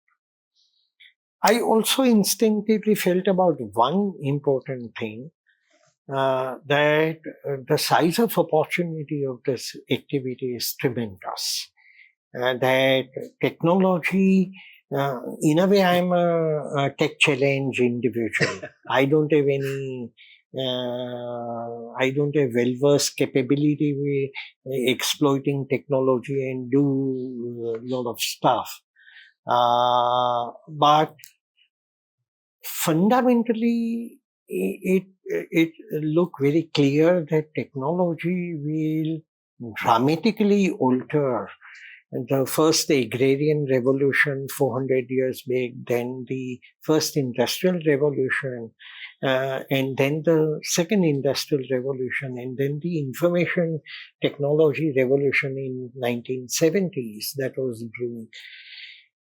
I also instinctively felt about one important thing, that the size of opportunity of this activity is tremendous. That technology, in a way, I'm a tech challenge individual. I don't have any, well-versed capability with exploiting technology and do a lot of stuff. But fundamentally, it looked very clear that technology will dramatically alter the first agrarian revolution 400 years back, then the first industrial revolution, and then the second industrial revolution, and then the information technology revolution in 1970s that was brewing.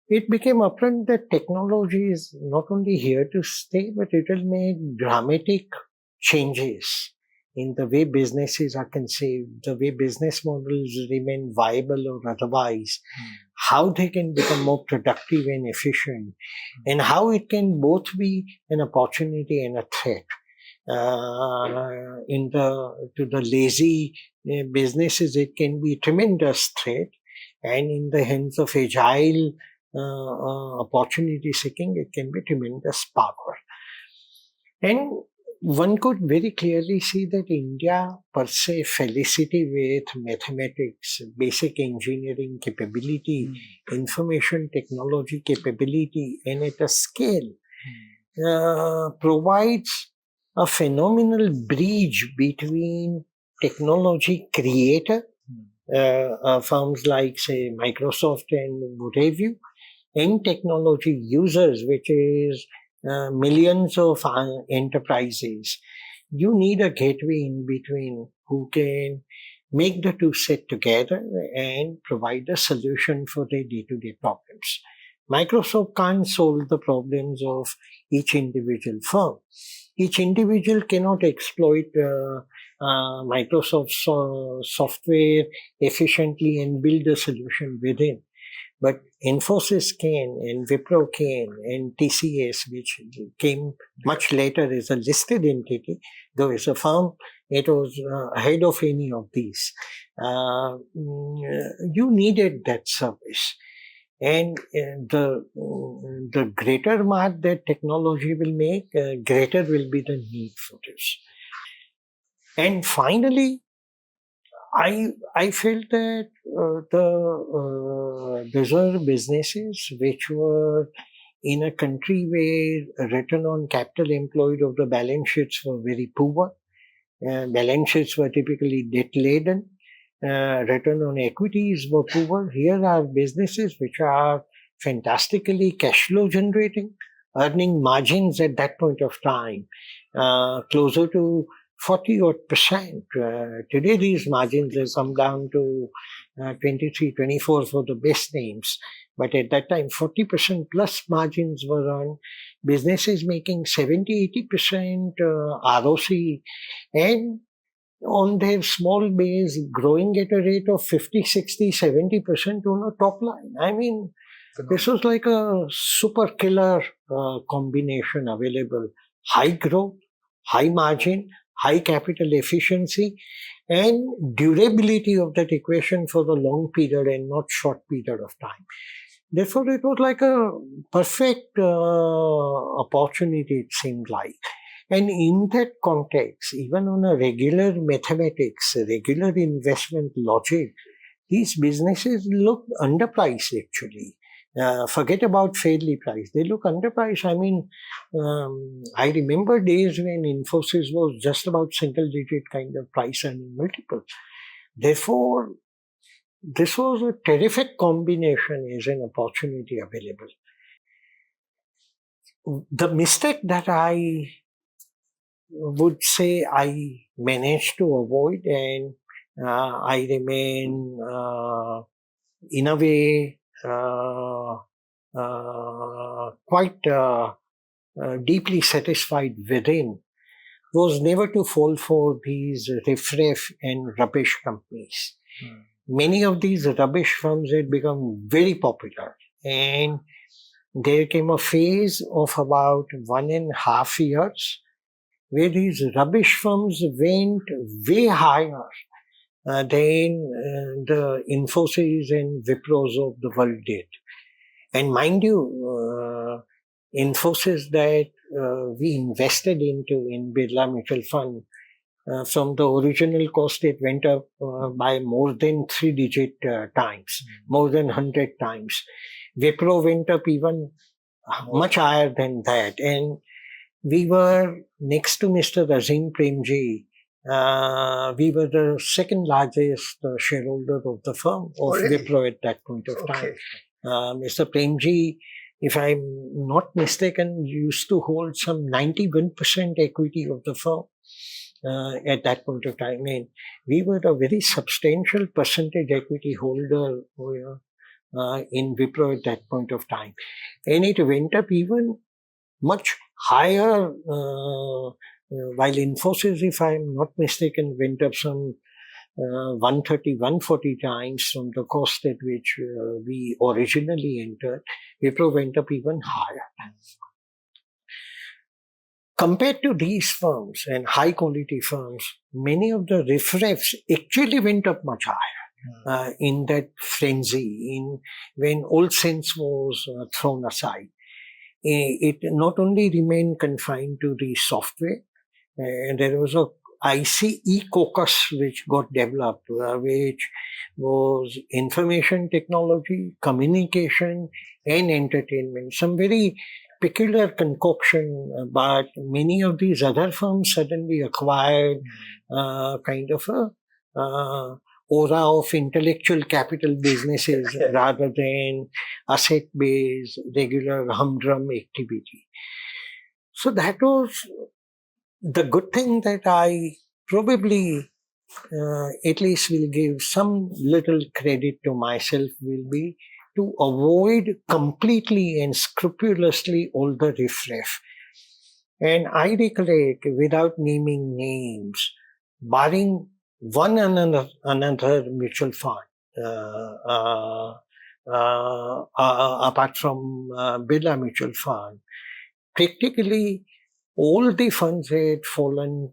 It became apparent that technology is not only here to stay, but it will make dramatic changes in the way businesses are conceived, the way business models remain viable or otherwise, how they can become more productive and efficient, and how it can both be an opportunity and a threat. To the lazy businesses, it can be a tremendous threat, and in the hands of agile opportunity seeking, it can be tremendous power. And one could very clearly see that India per se felicity with mathematics, basic engineering capability, information technology capability, and at a scale provides a phenomenal bridge between technology creator, firms like say Microsoft and what have you, and technology users, which is millions of enterprises. You need a gateway in between who can make the two sit together and provide a solution for their day-to-day problems. Microsoft can't solve the problems of each individual firm, Each individual cannot exploit Microsoft software efficiently and build a solution within. But Infosys can, and Wipro can, and TCS, which came much later as a listed entity, though as a firm, it was ahead of any of these. You needed that service. And the greater mark that technology will make, greater will be the need for this. And finally, I felt that these are businesses which were in a country where return on capital employed of the balance sheets were very poor. Balance sheets were typically debt laden. Return on equities were poor. Here are businesses which are fantastically cash flow generating, earning margins at that point of time closer to 40 odd percent. Today, these margins have come down to 23, 24 for the best names. But at that time, 40% plus margins were on businesses making 70, 80% ROC, and on their small base growing at a rate of 50, 60, 70% on a top line. I mean, this was like a super killer combination available. High growth, high margin, high capital efficiency, and durability of that equation for the long period and not short period of time. Therefore, it was like a perfect opportunity, it seemed like. And in that context, even on a regular mathematics, regular investment logic, these businesses look underpriced actually. Forget about fairly priced. They look underpriced. I mean, I remember days when Infosys was just about single digit kind of price earning multiple. Therefore, this was a terrific combination as an opportunity available. The mistake that I would say I managed to avoid, and I remain in a way quite deeply satisfied within, was never to fall for these riffraff and rubbish companies. Many of these rubbish firms had become very popular, and there came a phase of about 1.5 years where these rubbish firms went way higher than the Infosys and Wipros of the world did. And mind you, Infosys that we invested into in Birla Mutual Fund, from the original cost, it went up by more than 3-digit times, more than 100 times. Wipro went up even much higher than that. And we were next to Mr. Azim Premji. We were the second largest shareholder of the firm, of Wipro at that point of time. Mr. Premji, if I'm not mistaken, used to hold some 91% equity of the firm at that point of time. And we were a very substantial percentage equity holder in Wipro at that point of time. And it went up even much higher, while Infosys, if I'm not mistaken, went up some 130, 140 times from the cost at which we originally entered. Wipro went up even higher. Compared to these firms and high quality firms, many of the riffraffs actually went up much higher in that frenzy, when all sense was thrown aside. It not only remained confined to the software, there was a ICE caucus which got developed, which was information technology, communication, and entertainment. Some very peculiar concoction, but many of these other firms suddenly acquired kind of a aura of intellectual capital businesses rather than asset-based, regular humdrum activity. So that was the good thing that I probably at least will give some little credit to myself, will be to avoid completely and scrupulously all the riffraff. And I recollect, without naming names, barring one another mutual fund, uh, uh, apart from Birla Mutual Fund, practically all the funds had fallen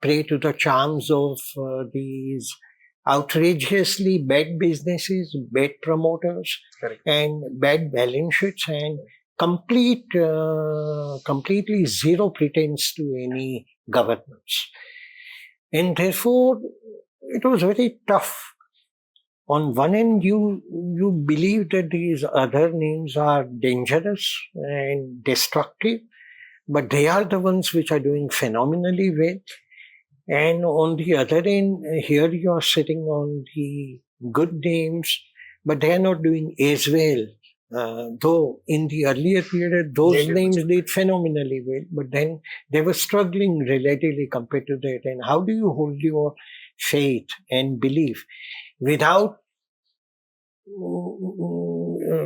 prey to the charms of these outrageously bad businesses, bad promoters, Correct. and bad balance sheets, and completely zero pretense to any governance. And therefore, it was very tough. On one end, you believe that these other names are dangerous and destructive, but they are the ones which are doing phenomenally well. And on the other end, here you are sitting on the good names, but they are not doing as well. Though in the earlier period, those names did phenomenally well, but then they were struggling relatively compared to that. And how do you hold your faith and belief without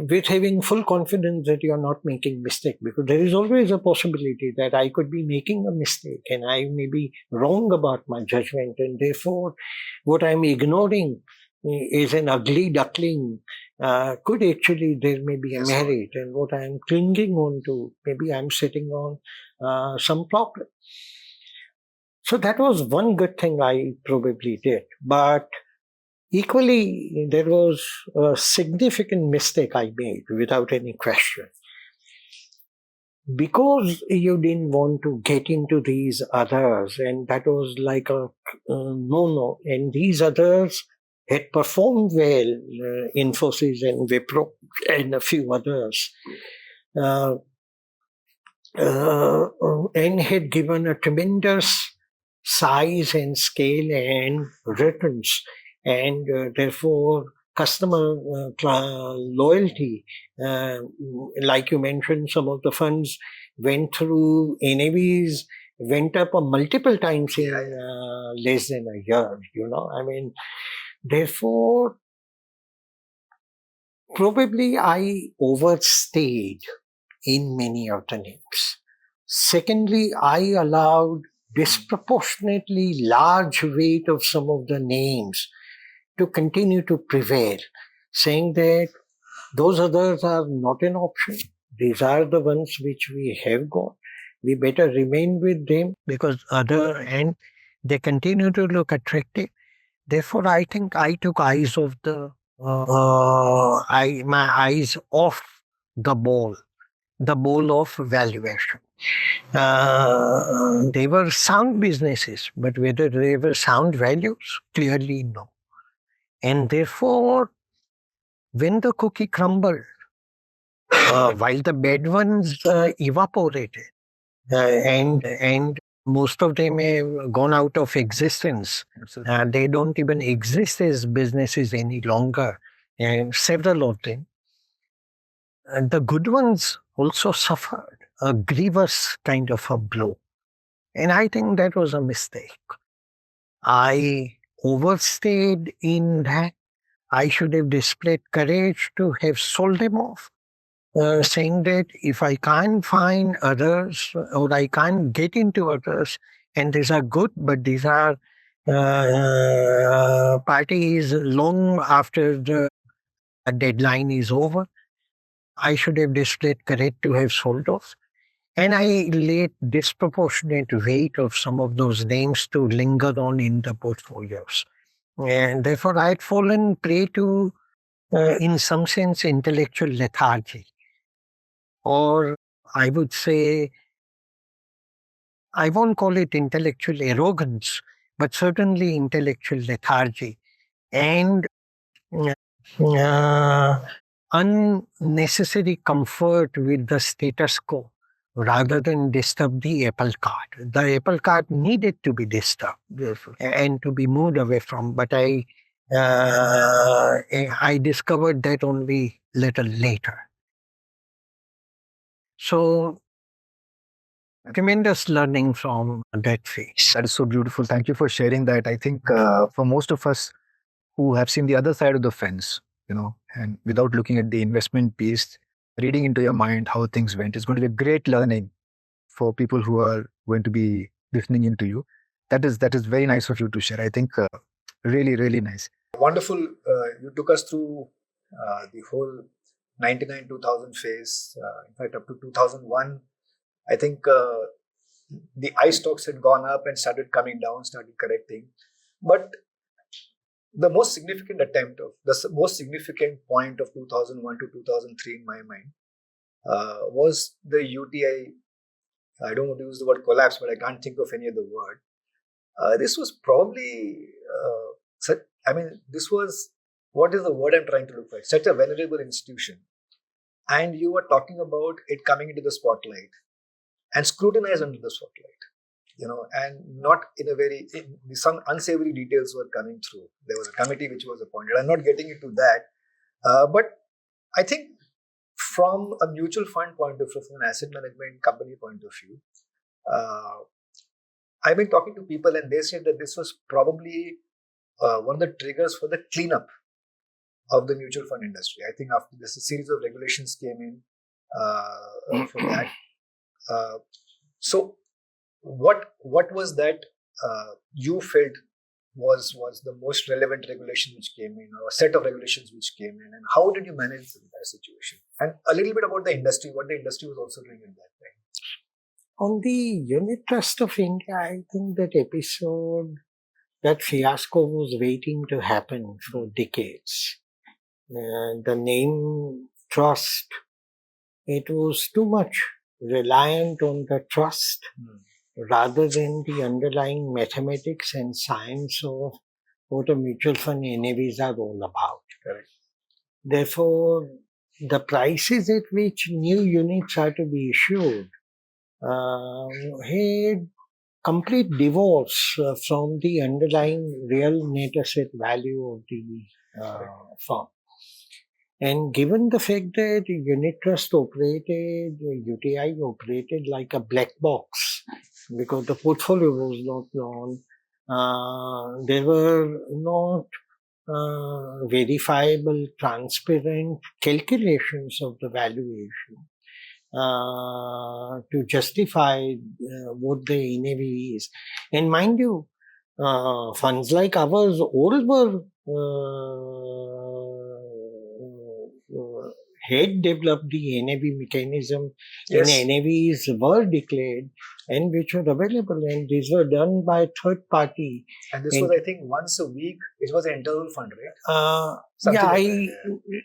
with having full confidence that you are not making mistake, because there is always a possibility that I could be making a mistake and I may be wrong about my judgment, and therefore what I'm ignoring is an ugly duckling. Could actually there may be a merit, and what I'm clinging on to, maybe I'm sitting on some problem. So that was one good thing I probably did, but equally, there was a significant mistake I made without any question. Because you didn't want to get into these others, and that was like a no, and these others had performed well, Infosys and Wipro and a few others, uh, and had given a tremendous size and scale and returns, and therefore customer loyalty. Like you mentioned, some of the funds went through NAVs, went up a multiple times in less than a year. I mean, therefore, probably I overstayed in many of the names. Secondly, I allowed disproportionately large weight of some of the names to continue to prevail, saying that those others are not an option. These are the ones which we have got. We better remain with them because other and they continue to look attractive. Therefore, I think I took my eyes off the ball of valuation. They were sound businesses, but whether they were sound values, clearly no. And therefore, when the cookie crumbled, while the bad ones evaporated, and most of them have gone out of existence. They don't even exist as businesses any longer, and several of them. And the good ones also suffered a grievous kind of a blow. And I think that was a mistake. I overstayed in that. I should have displayed courage to have sold them off, saying that if I can't find others or I can't get into others, and these are good, but these are parties long after the deadline is over, I should have displayed courage to have sold off. And I laid disproportionate weight of some of those names to linger on in the portfolios. And therefore, I had fallen prey to, in some sense, intellectual lethargy. Or I would say, I won't call it intellectual arrogance, but certainly intellectual lethargy and uh, unnecessary comfort with the status quo rather than disturb the apple cart. The apple cart needed to be disturbed and to be moved away from, but I discovered that only little later. So tremendous learning from that phase. That is so beautiful. Thank you for sharing that. I think for most of us who have seen the other side of the fence, and without looking at the investment piece, reading into your mind how things went is going to be a great learning for people who are going to be listening into you. That is very nice of you to share. I think really, really nice. Wonderful. You took us through the whole 99 2000 phase. In fact, up to 2001, I think the I stocks had gone up and started coming down, started correcting. But the most significant most significant point of 2001 to 2003 in my mind was the UTI. I don't want to use the word collapse, but I can't think of any other word. This was probably, this was, what is the word I'm trying to look for? Such a venerable institution. And you were talking about it coming into the spotlight and scrutinized under the spotlight, and not some unsavory details were coming through. There was a committee which was appointed. I'm not getting into that. But I think from a mutual fund point of view, from an asset management company point of view, I've been talking to people and they said that this was probably one of the triggers for the cleanup of the mutual fund industry. I think after this, a series of regulations came in for that. So, what was that you felt was the most relevant regulation which came in, or a set of regulations which came in, and how did you manage that situation? And a little bit about the industry, what the industry was also doing at that time. On the Unit Trust of India, I think that episode, that fiasco was waiting to happen for decades. The name trust, it was too much reliant on the trust rather than the underlying mathematics and science of what a mutual fund NAVs are all about. Correct. Therefore, the prices at which new units are to be issued had complete divorce from the underlying real net asset value of the firm. And given the fact that Unit Trust operated, UTI operated like a black box, because the portfolio was not known, there were not verifiable, transparent calculations of the valuation to justify what the NAV is. And mind you, funds like ours all were had developed the NAV mechanism, yes, and NAVs were declared and which were available, and these were done by third party. And this was, I think, once a week. It was an internal fund, right?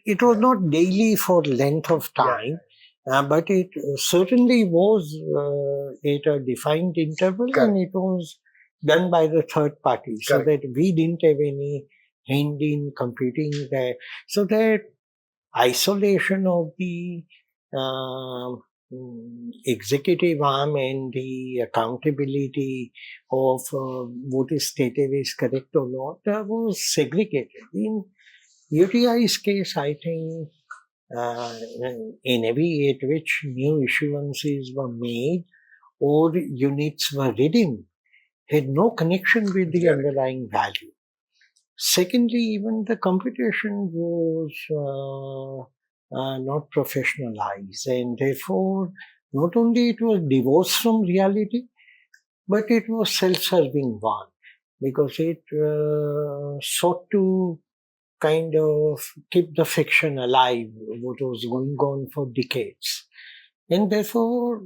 It was not daily for length of time. But it certainly was at a defined interval. Correct. And it was done by the third party. Correct. So that we didn't have any hand in computing that. So that isolation of the executive arm and the accountability of what is stated is correct or not was segregated. In UTI's case, I think NAV at which new issuances were made or units were redeemed had no connection with the underlying value. Secondly, even the computation was not professionalized, and therefore not only it was divorced from reality, but it was self-serving one, because it sought to kind of keep the fiction alive, what was going on for decades. And therefore,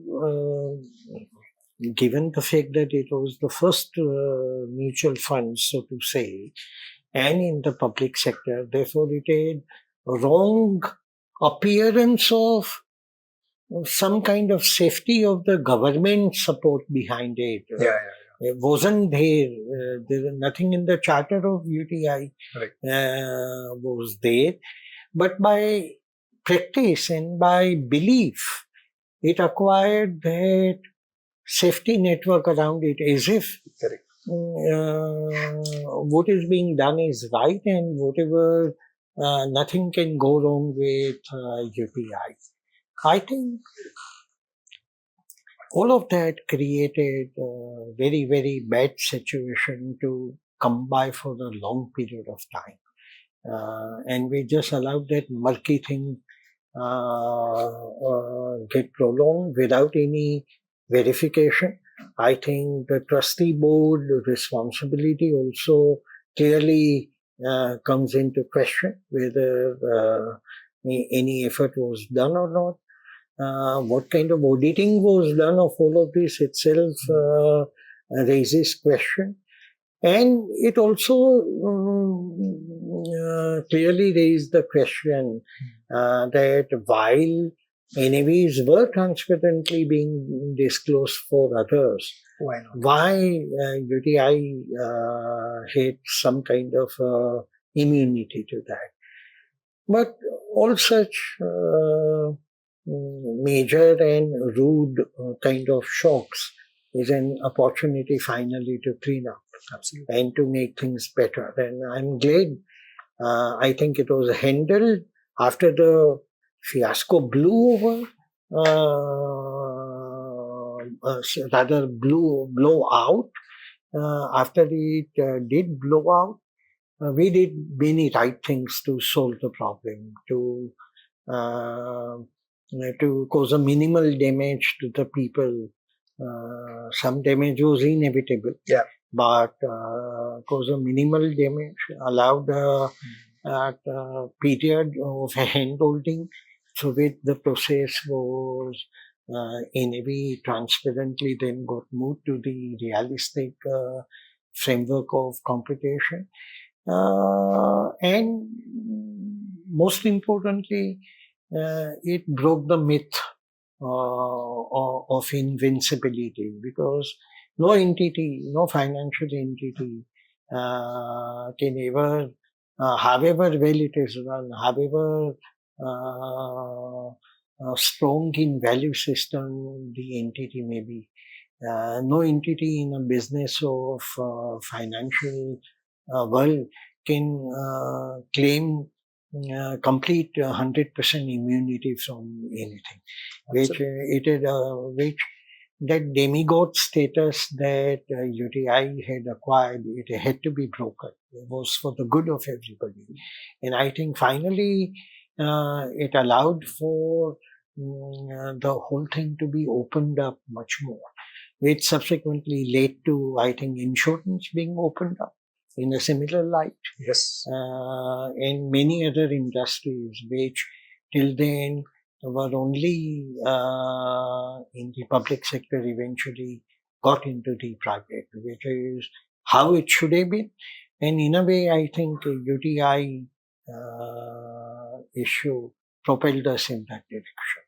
given the fact that it was the first mutual fund, so to say, and in the public sector, therefore it had wrong appearance of some kind of safety of the government support behind it. It wasn't there. There was nothing in the charter of UTI was there. But by practice and by belief, it acquired that safety network around it as if what is being done is right and whatever, nothing can go wrong with UTI. I think all of that created a very, very bad situation to come by for a long period of time. And we just allowed that murky thing get prolonged without any verification. I think the trustee board responsibility also clearly comes into question whether any effort was done or not. What kind of auditing was done of all of this itself raises question. And it also clearly raised the question that while NAVs were transparently being disclosed for others, why UTI had some kind of immunity to that. But all such major and rude kind of shocks is an opportunity finally to clean up. Absolutely. And to make things better. And I'm glad. I think it was handled after the fiasco blew over, rather blow out. After it did blow out, we did many right things to solve the problem, to cause a minimal damage to the people. Some damage was inevitable. Yeah. But cause a minimal damage, allowed a period of handholding through which the process was NAV transparently then got moved to the realistic framework of computation. And most importantly, it broke the myth of invincibility, because no entity, no financial entity can ever, however well it is run, however strong in value system the entity may be, no entity in a business of financial world can claim complete 100% immunity from anything, which that demigod status that UTI had acquired, it had to be broken. It was for the good of everybody. And I think finally it allowed for the whole thing to be opened up much more, which subsequently led to, I think, insurance being opened up in a similar light. Yes. And many other industries which till then were only in the public sector eventually got into the private, which is how it should have been. And in a way, I think UTI issue propelled us in that direction.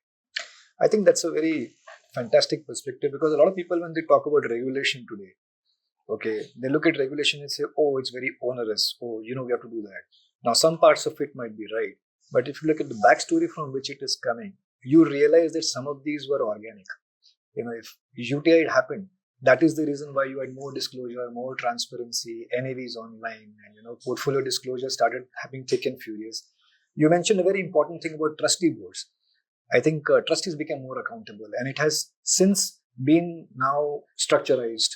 I think that's a very fantastic perspective, because a lot of people, when they talk about regulation today, okay, they look at regulation and say, oh, it's very onerous. Oh, we have to do that. Now, some parts of it might be right. But if you look at the backstory from which it is coming, you realize that some of these were organic. If UTI had happened, that is the reason why you had more disclosure, more transparency, NAVs online, and portfolio disclosure started having thick and furious. You mentioned a very important thing about trustee boards. I think trustees became more accountable, and it has since been now structurized.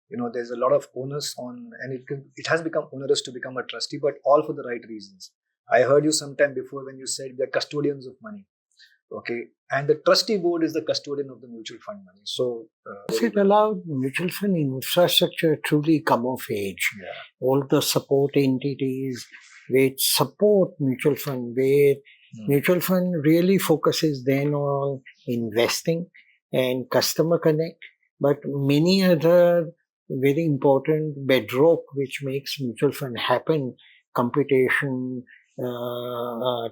There's a lot of onus on, and it has become onerous to become a trustee, but all for the right reasons. I heard you sometime before when you said they're custodians of money. Okay, and the trustee board is the custodian of the mutual fund money. So it allowed mutual fund infrastructure truly come of age. Yeah. All the support entities which support mutual fund, where mutual fund really focuses then on investing and customer connect, but many other very important bedrock which makes mutual fund happen, computation,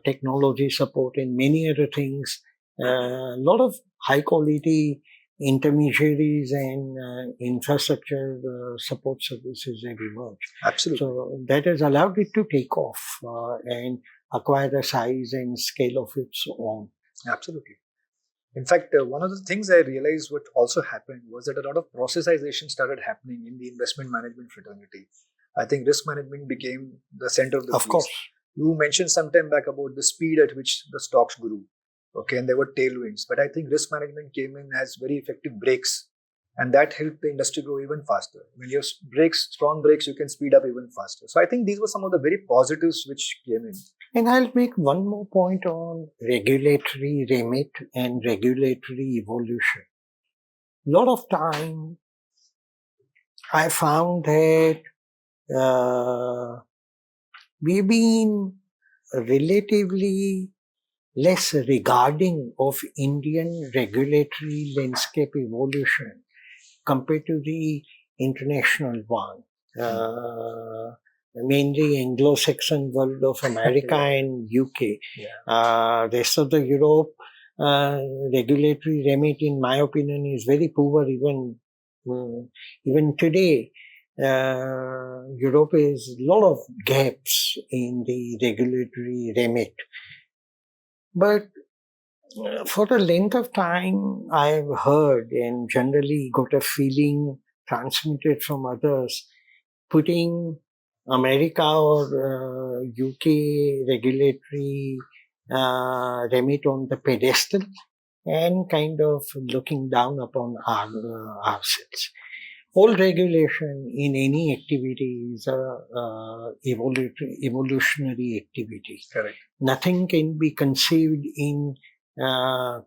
technology support, and many other things. A lot of high quality intermediaries and infrastructure support services have emerged. Absolutely. So that has allowed it to take off and acquire the size and scale of its own. Absolutely. In fact, one of the things I realized what also happened was that a lot of processization started happening in the investment management fraternity. I think risk management became the center of the Of course. You mentioned some time back about the speed at which the stocks grew. Okay, and there were tailwinds. But I think risk management came in as very effective brakes. And that helped the industry grow even faster. When you have strong brakes, you can speed up even faster. So I think these were some of the very positives which came in. And I'll make one more point on regulatory remit and regulatory evolution. lot of time I found that we've been relatively less regarding of Indian regulatory landscape evolution compared to the international one. Mainly Anglo-Saxon world of America and UK. Rest of the Europe, regulatory remit, in my opinion, is very poor. Even today, Europe has a lot of gaps in the regulatory remit. But for a length of time, I've heard and generally got a feeling transmitted from others, putting America or UK regulatory remit on the pedestal and kind of looking down upon ourselves. All regulation in any activity is a evolutionary activity. Correct. Nothing can be conceived in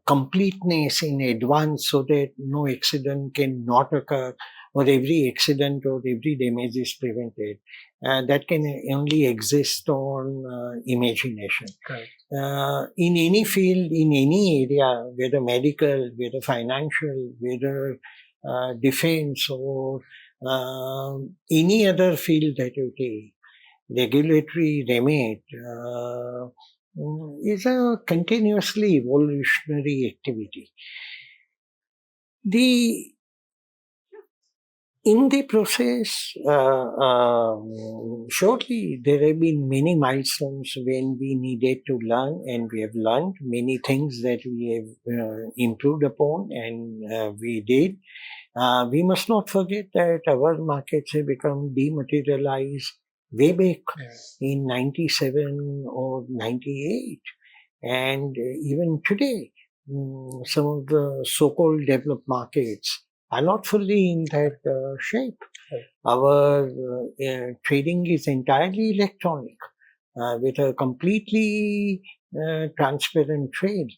completeness in advance so that no accident can not occur, or every accident or every damage is prevented. That can only exist on imagination. Correct. In any field, in any area, whether medical, whether financial, whether defense, or any other field that you take, regulatory remit is a continuously evolutionary activity. In the process, surely there have been many milestones when we needed to learn, and we have learned many things that we have improved upon, and we did. We must not forget that our markets have become dematerialized way back in 97 or 98. And even today, some of the so-called developed markets are not fully in that shape. Our trading is entirely electronic with a completely transparent trade.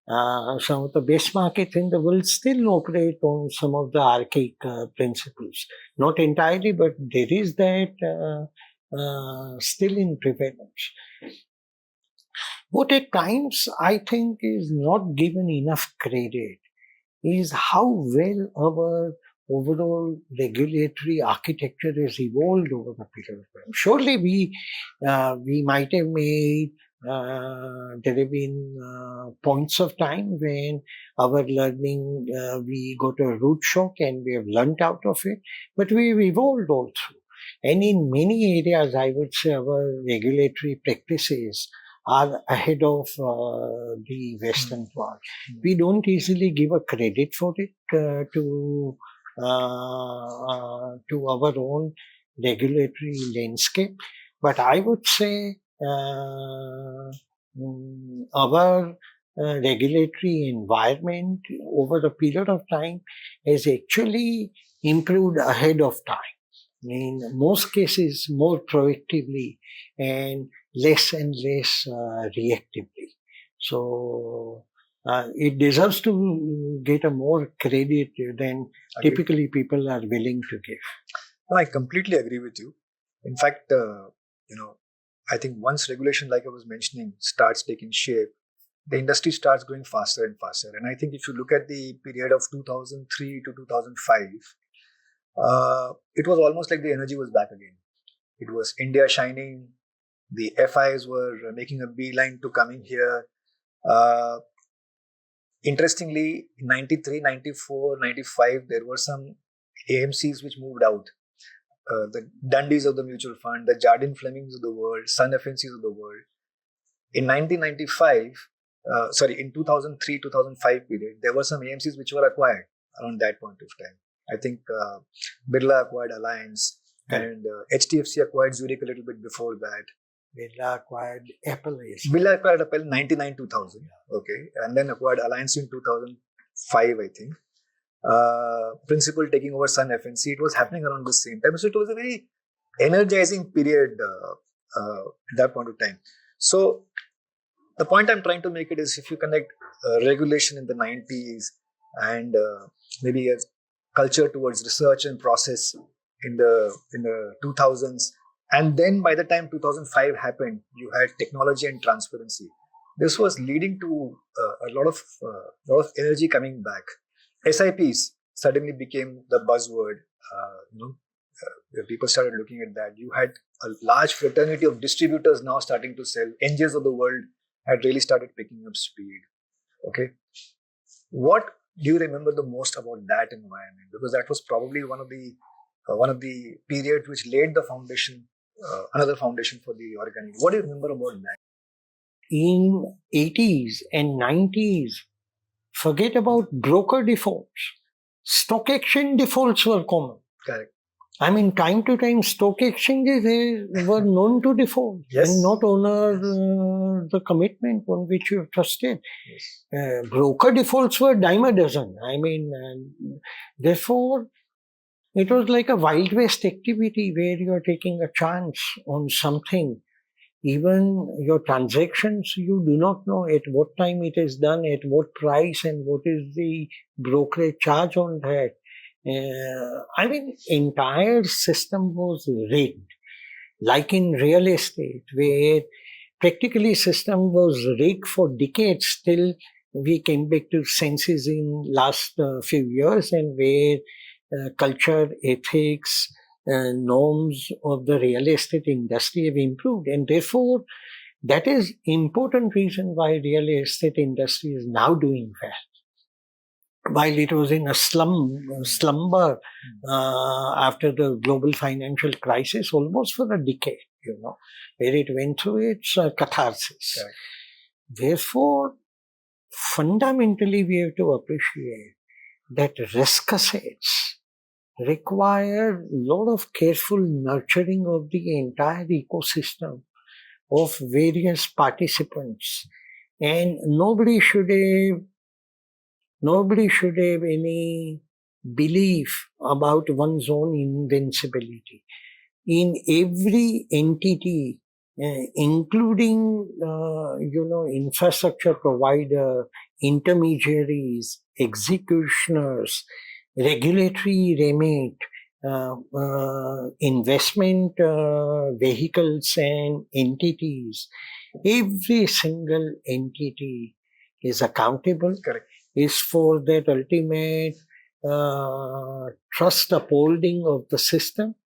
Some of the best markets in the world still operate on some of the archaic principles. Not entirely, but there is that still in prevalence. What at times I think is not given enough credit is how well our overall regulatory architecture has evolved over the period of time. Surely we might have made, there have been points of time when our learning, we got a root shock and we have learnt out of it, but we've evolved all through. And in many areas, I would say our regulatory practices are ahead of the Western world. We don't easily give a credit for it to our own regulatory landscape, but I would say our regulatory environment over a period of time has actually improved ahead of time. In most cases, more proactively and less reactively. So it deserves to get a more credit than typically people are willing to give. No, I completely agree with you. In fact, I think once regulation, like I was mentioning, starts taking shape, the industry starts going faster and faster. And I think if you look at the period of 2003 to 2005, it was almost like the energy was back again. It was India shining. The FIs were making a beeline to coming here. Interestingly, in 93, 94, 95, there were some AMCs which moved out. The Dundies of the mutual fund, the Jardine Flemings of the world, Sun FNCs of the world. In 1995, in 2003, 2005 period, there were some AMCs which were acquired around that point of time. I think Birla acquired Alliance and HDFC acquired Zurich a little bit before that. Birla acquired Apple. Birla acquired Apple in 99, 2000. Okay. And then acquired Alliance in 2005, I think. Principal taking over Sun FNC. It was happening around the same time. So it was a very energizing period at that point of time. So the point I'm trying to make it is if you connect regulation in the 90s and maybe a culture towards research and process in the 2000s. And then by the time 2005 happened, you had technology and transparency. This was leading to a lot of energy coming back. SIPs suddenly became the buzzword. Where people started looking at that. You had a large fraternity of distributors now starting to sell. NGOs of the world had really started picking up speed. Okay, what do you remember the most about that environment? Because that was probably one of the periods which laid the foundation, another foundation for the organic. What do you remember about that? In 80s and 90s, forget about broker defaults. Stock exchange defaults were common. Correct. I mean, time to time, stock exchanges were known to default and not honor the commitment on which you trusted. Broker defaults were dime a dozen. I mean, therefore, it was like a Wild West activity where you are taking a chance on something. Even your transactions, you do not know at what time it is done, at what price, and what is the brokerage charge on that. I mean, entire system was rigged, like in real estate, where practically system was rigged for decades till we came back to senses in last few years, and where culture, ethics, norms of the real estate industry have improved, and therefore that is important reason why real estate industry is now doing well. While it was in a slumber after the global financial crisis, almost for a decade, where it went through its catharsis. Correct. Therefore, fundamentally, we have to appreciate that risk assets require a lot of careful nurturing of the entire ecosystem of various participants, and nobody should have any belief about one's own invincibility. In every entity, including infrastructure provider, intermediaries, executioners, regulatory remit, investment vehicles and entities, every single entity is accountable. Correct. Is for that ultimate trust upholding of the system,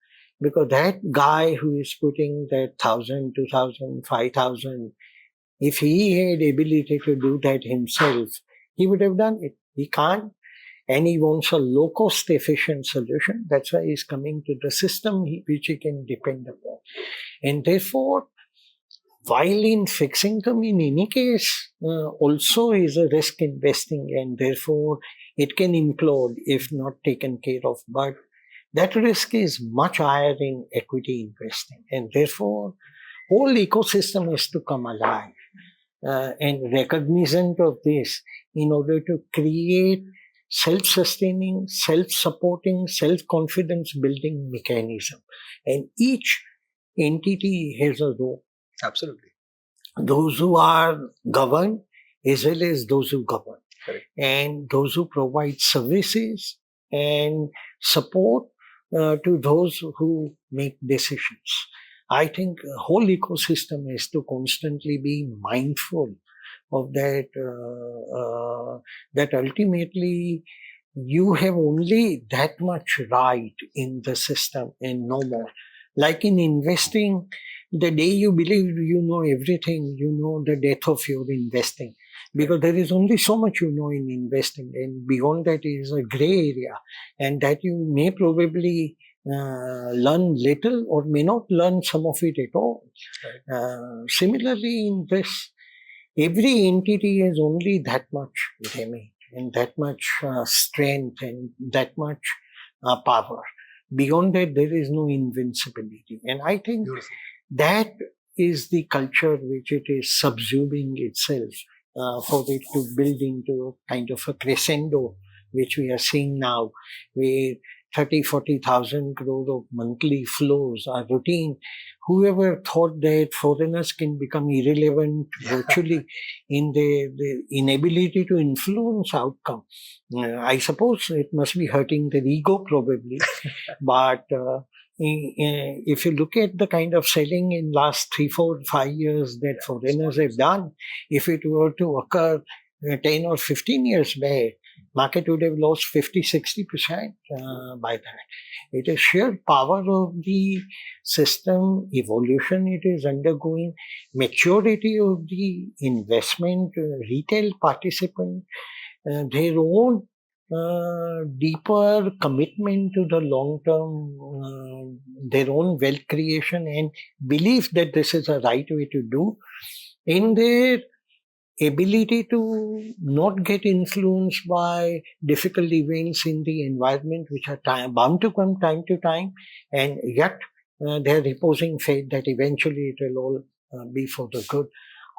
because that guy who is putting that 1,000, 2,000, 5,000, if he had ability to do that himself, he would have done it. He can't, and he wants a low-cost efficient solution. That's why he's coming to the system which he can depend upon. And therefore, while in fixed income, in any case, also is a risk investing, and therefore it can implode if not taken care of. But that risk is much higher in equity investing, and therefore whole ecosystem has to come alive and recognizant of this in order to create self-sustaining, self-supporting, self-confidence building mechanism. And each entity has a role. Absolutely. Those who are governed as well as those who govern. Correct. And those who provide services and support to those who make decisions. I think the whole ecosystem has to constantly be mindful of that, that ultimately you have only that much right in the system and no more. Like in investing, the day you believe you know everything, you know the death of your investing. Because there is only so much you know in investing, and beyond that is a gray area, and that you may probably learn little or may not learn some of it at all. Right. Similarly, in this, every entity has only that much remit and that much strength and that much power. Beyond that, there is no invincibility. And I think that is the culture which it is subsuming itself for it to build into a kind of a crescendo, which we are seeing now, where 30,000-40,000 crore of monthly flows are routine. Whoever thought that foreigners can become irrelevant virtually in the inability to influence outcome? I suppose it must be hurting their ego probably. But if you look at the kind of selling in last 3, 4, 5 years that foreigners have done, if it were to occur 10 or 15 years back, market would have lost 50-60% by that. It is sheer power of the system, evolution it is undergoing, maturity of the investment, retail participant, their own deeper commitment to the long term, their own wealth creation and belief that this is the right way to do, in their ability to not get influenced by difficult events in the environment which are bound to come time to time, and yet they are reposing faith that eventually it will all be for the good.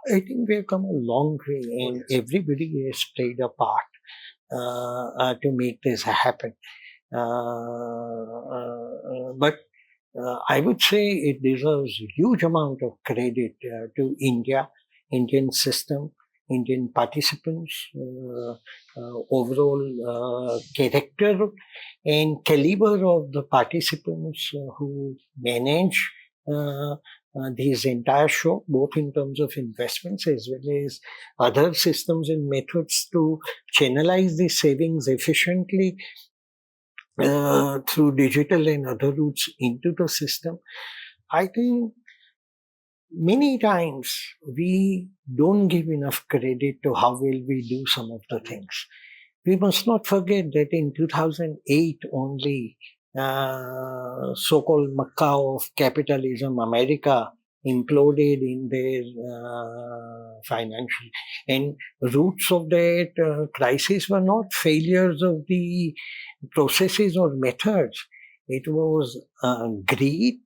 I think we have come a long way, and everybody has played a part to make this happen. But I would say it deserves a huge amount of credit to India, Indian system, Indian participants, overall character and caliber of the participants who manage this entire show, both in terms of investments as well as other systems and methods to channelize these savings efficiently through digital and other routes into the system. I think many times we don't give enough credit to how well we do some of the things. We must not forget that in 2008 only, so-called Mecca of capitalism, America, imploded in their financial. And roots of that crisis were not failures of the processes or methods. It was greed,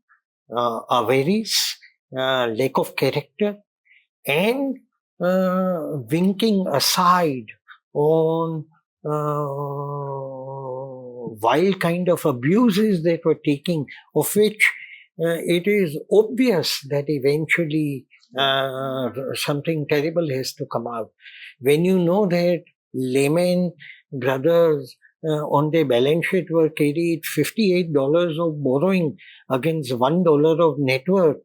avarice, lack of character, and winking aside on wild kind of abuses that were taking, of which it is obvious that eventually something terrible has to come out. When you know that Lehman Brothers on their balance sheet were carried $58 of borrowing against $1 of net worth,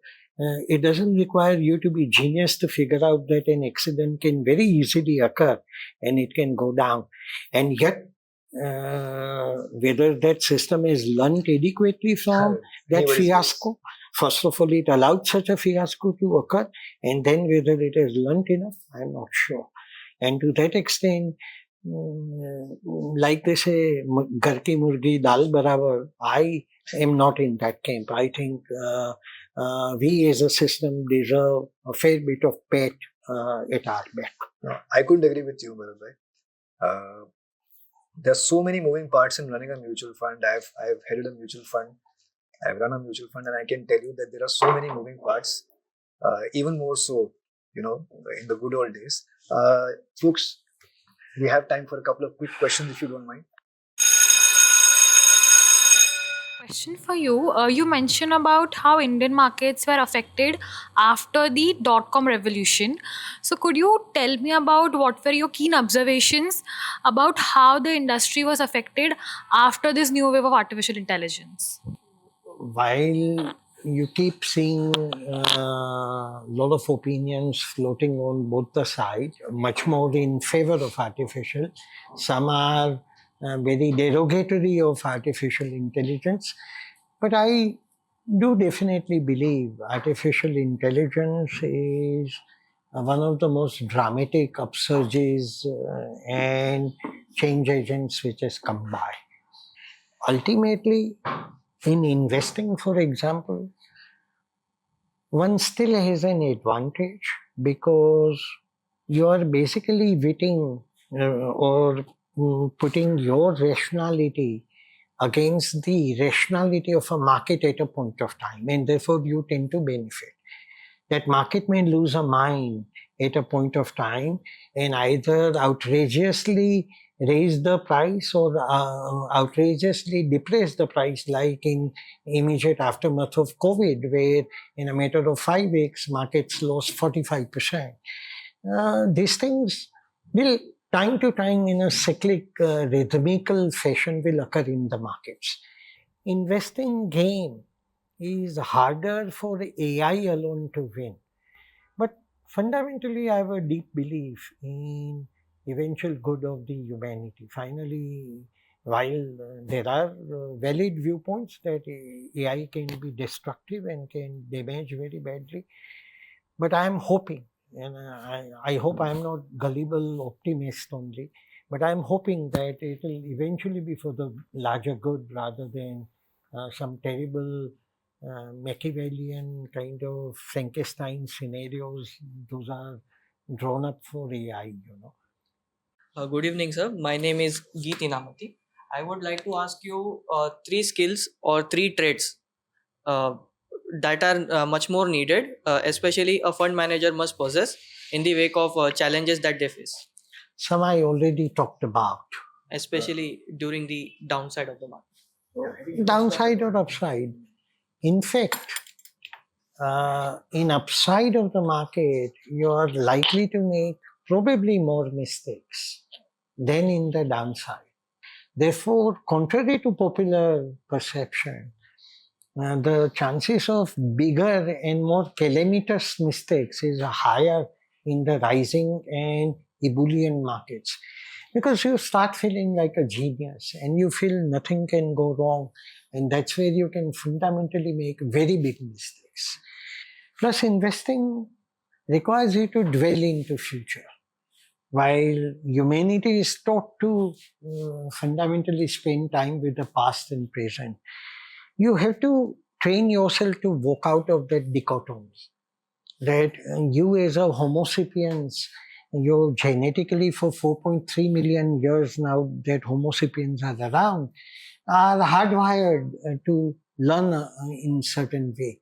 it doesn't require you to be genius to figure out that an accident can very easily occur and it can go down. And yet, whether that system is learned adequately from that fiasco, first of all, it allowed such a fiasco to occur, and then whether it is learned enough, I'm not sure. And to that extent, like they say, "Ghar ki murgi dal barabar," I am not in that camp. I think we as a system deserve a fair bit of pat at our back. No, I couldn't agree with you, Bharat. There are so many moving parts in running a mutual fund. I've headed a mutual fund. I've run a mutual fund, and I can tell you that there are so many moving parts. Even more so, in the good old days. Folks, we have time for a couple of quick questions, if you don't mind. Question for you. You mentioned about how Indian markets were affected after the dot-com revolution. So could you tell me about what were your keen observations about how the industry was affected after this new wave of artificial intelligence? While you keep seeing a lot of opinions floating on both the sides, much more in favor of artificial, some are very derogatory of artificial intelligence. But I do definitely believe artificial intelligence is one of the most dramatic upsurges and change agents which has come by. Ultimately, in investing, for example, one still has an advantage because you are basically weighting or putting your rationality against the rationality of a market at a point of time, and therefore you tend to benefit. That market may lose a mind at a point of time and either outrageously raise the price or outrageously depress the price, like in immediate aftermath of COVID, where in a matter of 5 weeks, markets lost 45%. These things will, time to time, in a cyclic, rhythmical fashion, will occur in the markets. Investing game is harder for AI alone to win. But fundamentally, I have a deep belief in eventual good of the humanity. Finally, while there are valid viewpoints that AI can be destructive and can damage very badly, but I am hoping, and I hope I am not gullible optimist only, but I am hoping that it will eventually be for the larger good rather than some terrible Machiavellian kind of Frankenstein scenarios. Those are drawn up for AI. Good evening, sir. My name is Geet Inamati. I would like to ask you three skills or three traits uh, that are much more needed, especially a fund manager must possess in the wake of challenges that they face, Some I already talked about. especially during the downside of the market. Downside or upside. In fact, in upside of the market, you are likely to make probably more mistakes than in the downside. Therefore, contrary to popular perception, the chances of bigger and more calamitous mistakes is higher in the rising and ebullient markets, because you start feeling like a genius and you feel nothing can go wrong, and that's where you can fundamentally make very big mistakes. Plus, investing requires you to dwell into future. While humanity is taught to fundamentally spend time with the past and present, you have to train yourself to walk out of that dichotomy. That you, as a Homo sapiens, you genetically for 4.3 million years now that Homo sapiens are around, are hardwired to learn in certain way.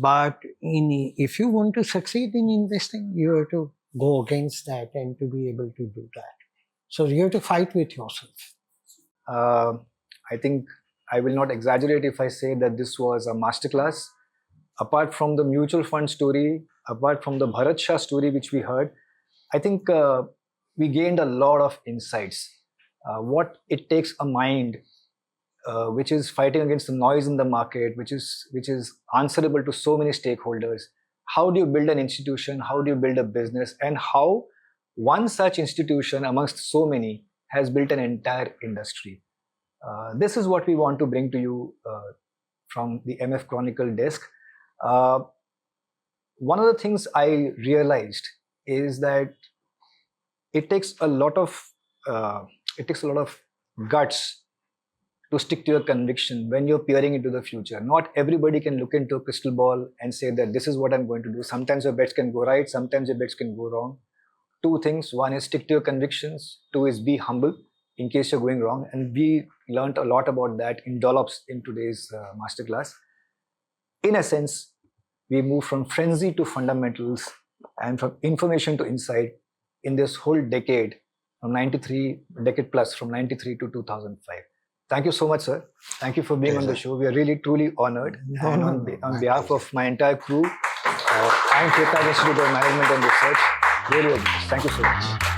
But if you want to succeed in investing, you have to go against that and to be able to do that. So you have to fight with yourself. I think I will not exaggerate if I say that this was a masterclass. Apart from the mutual fund story, apart from the Bharat Shah story which we heard, I think we gained a lot of insights. What it takes a mind which is fighting against the noise in the market, which is answerable to so many stakeholders. How do you build an institution? How do you build a business? And how one such institution amongst so many has built an entire industry. This is what we want to bring to you from the MF Chronicle desk. One of the things I realized is that it takes a lot of guts to stick to your conviction when you're peering into the future. Not everybody can look into a crystal ball and say that this is what I'm going to do. Sometimes your bets can go right, sometimes your bets can go wrong. Two things: one is stick to your convictions, two is be humble in case you're going wrong. And we learned a lot about that in dollops in today's masterclass. In essence, we move from frenzy to fundamentals and from information to insight in this whole decade, from 93, decade plus, from 93 to 2005. Thank you so much, sir. Thank you for being on the show. We are really, truly honored. And on behalf of my entire crew and Vikaas Institute of Management and Research, really, thank you so much.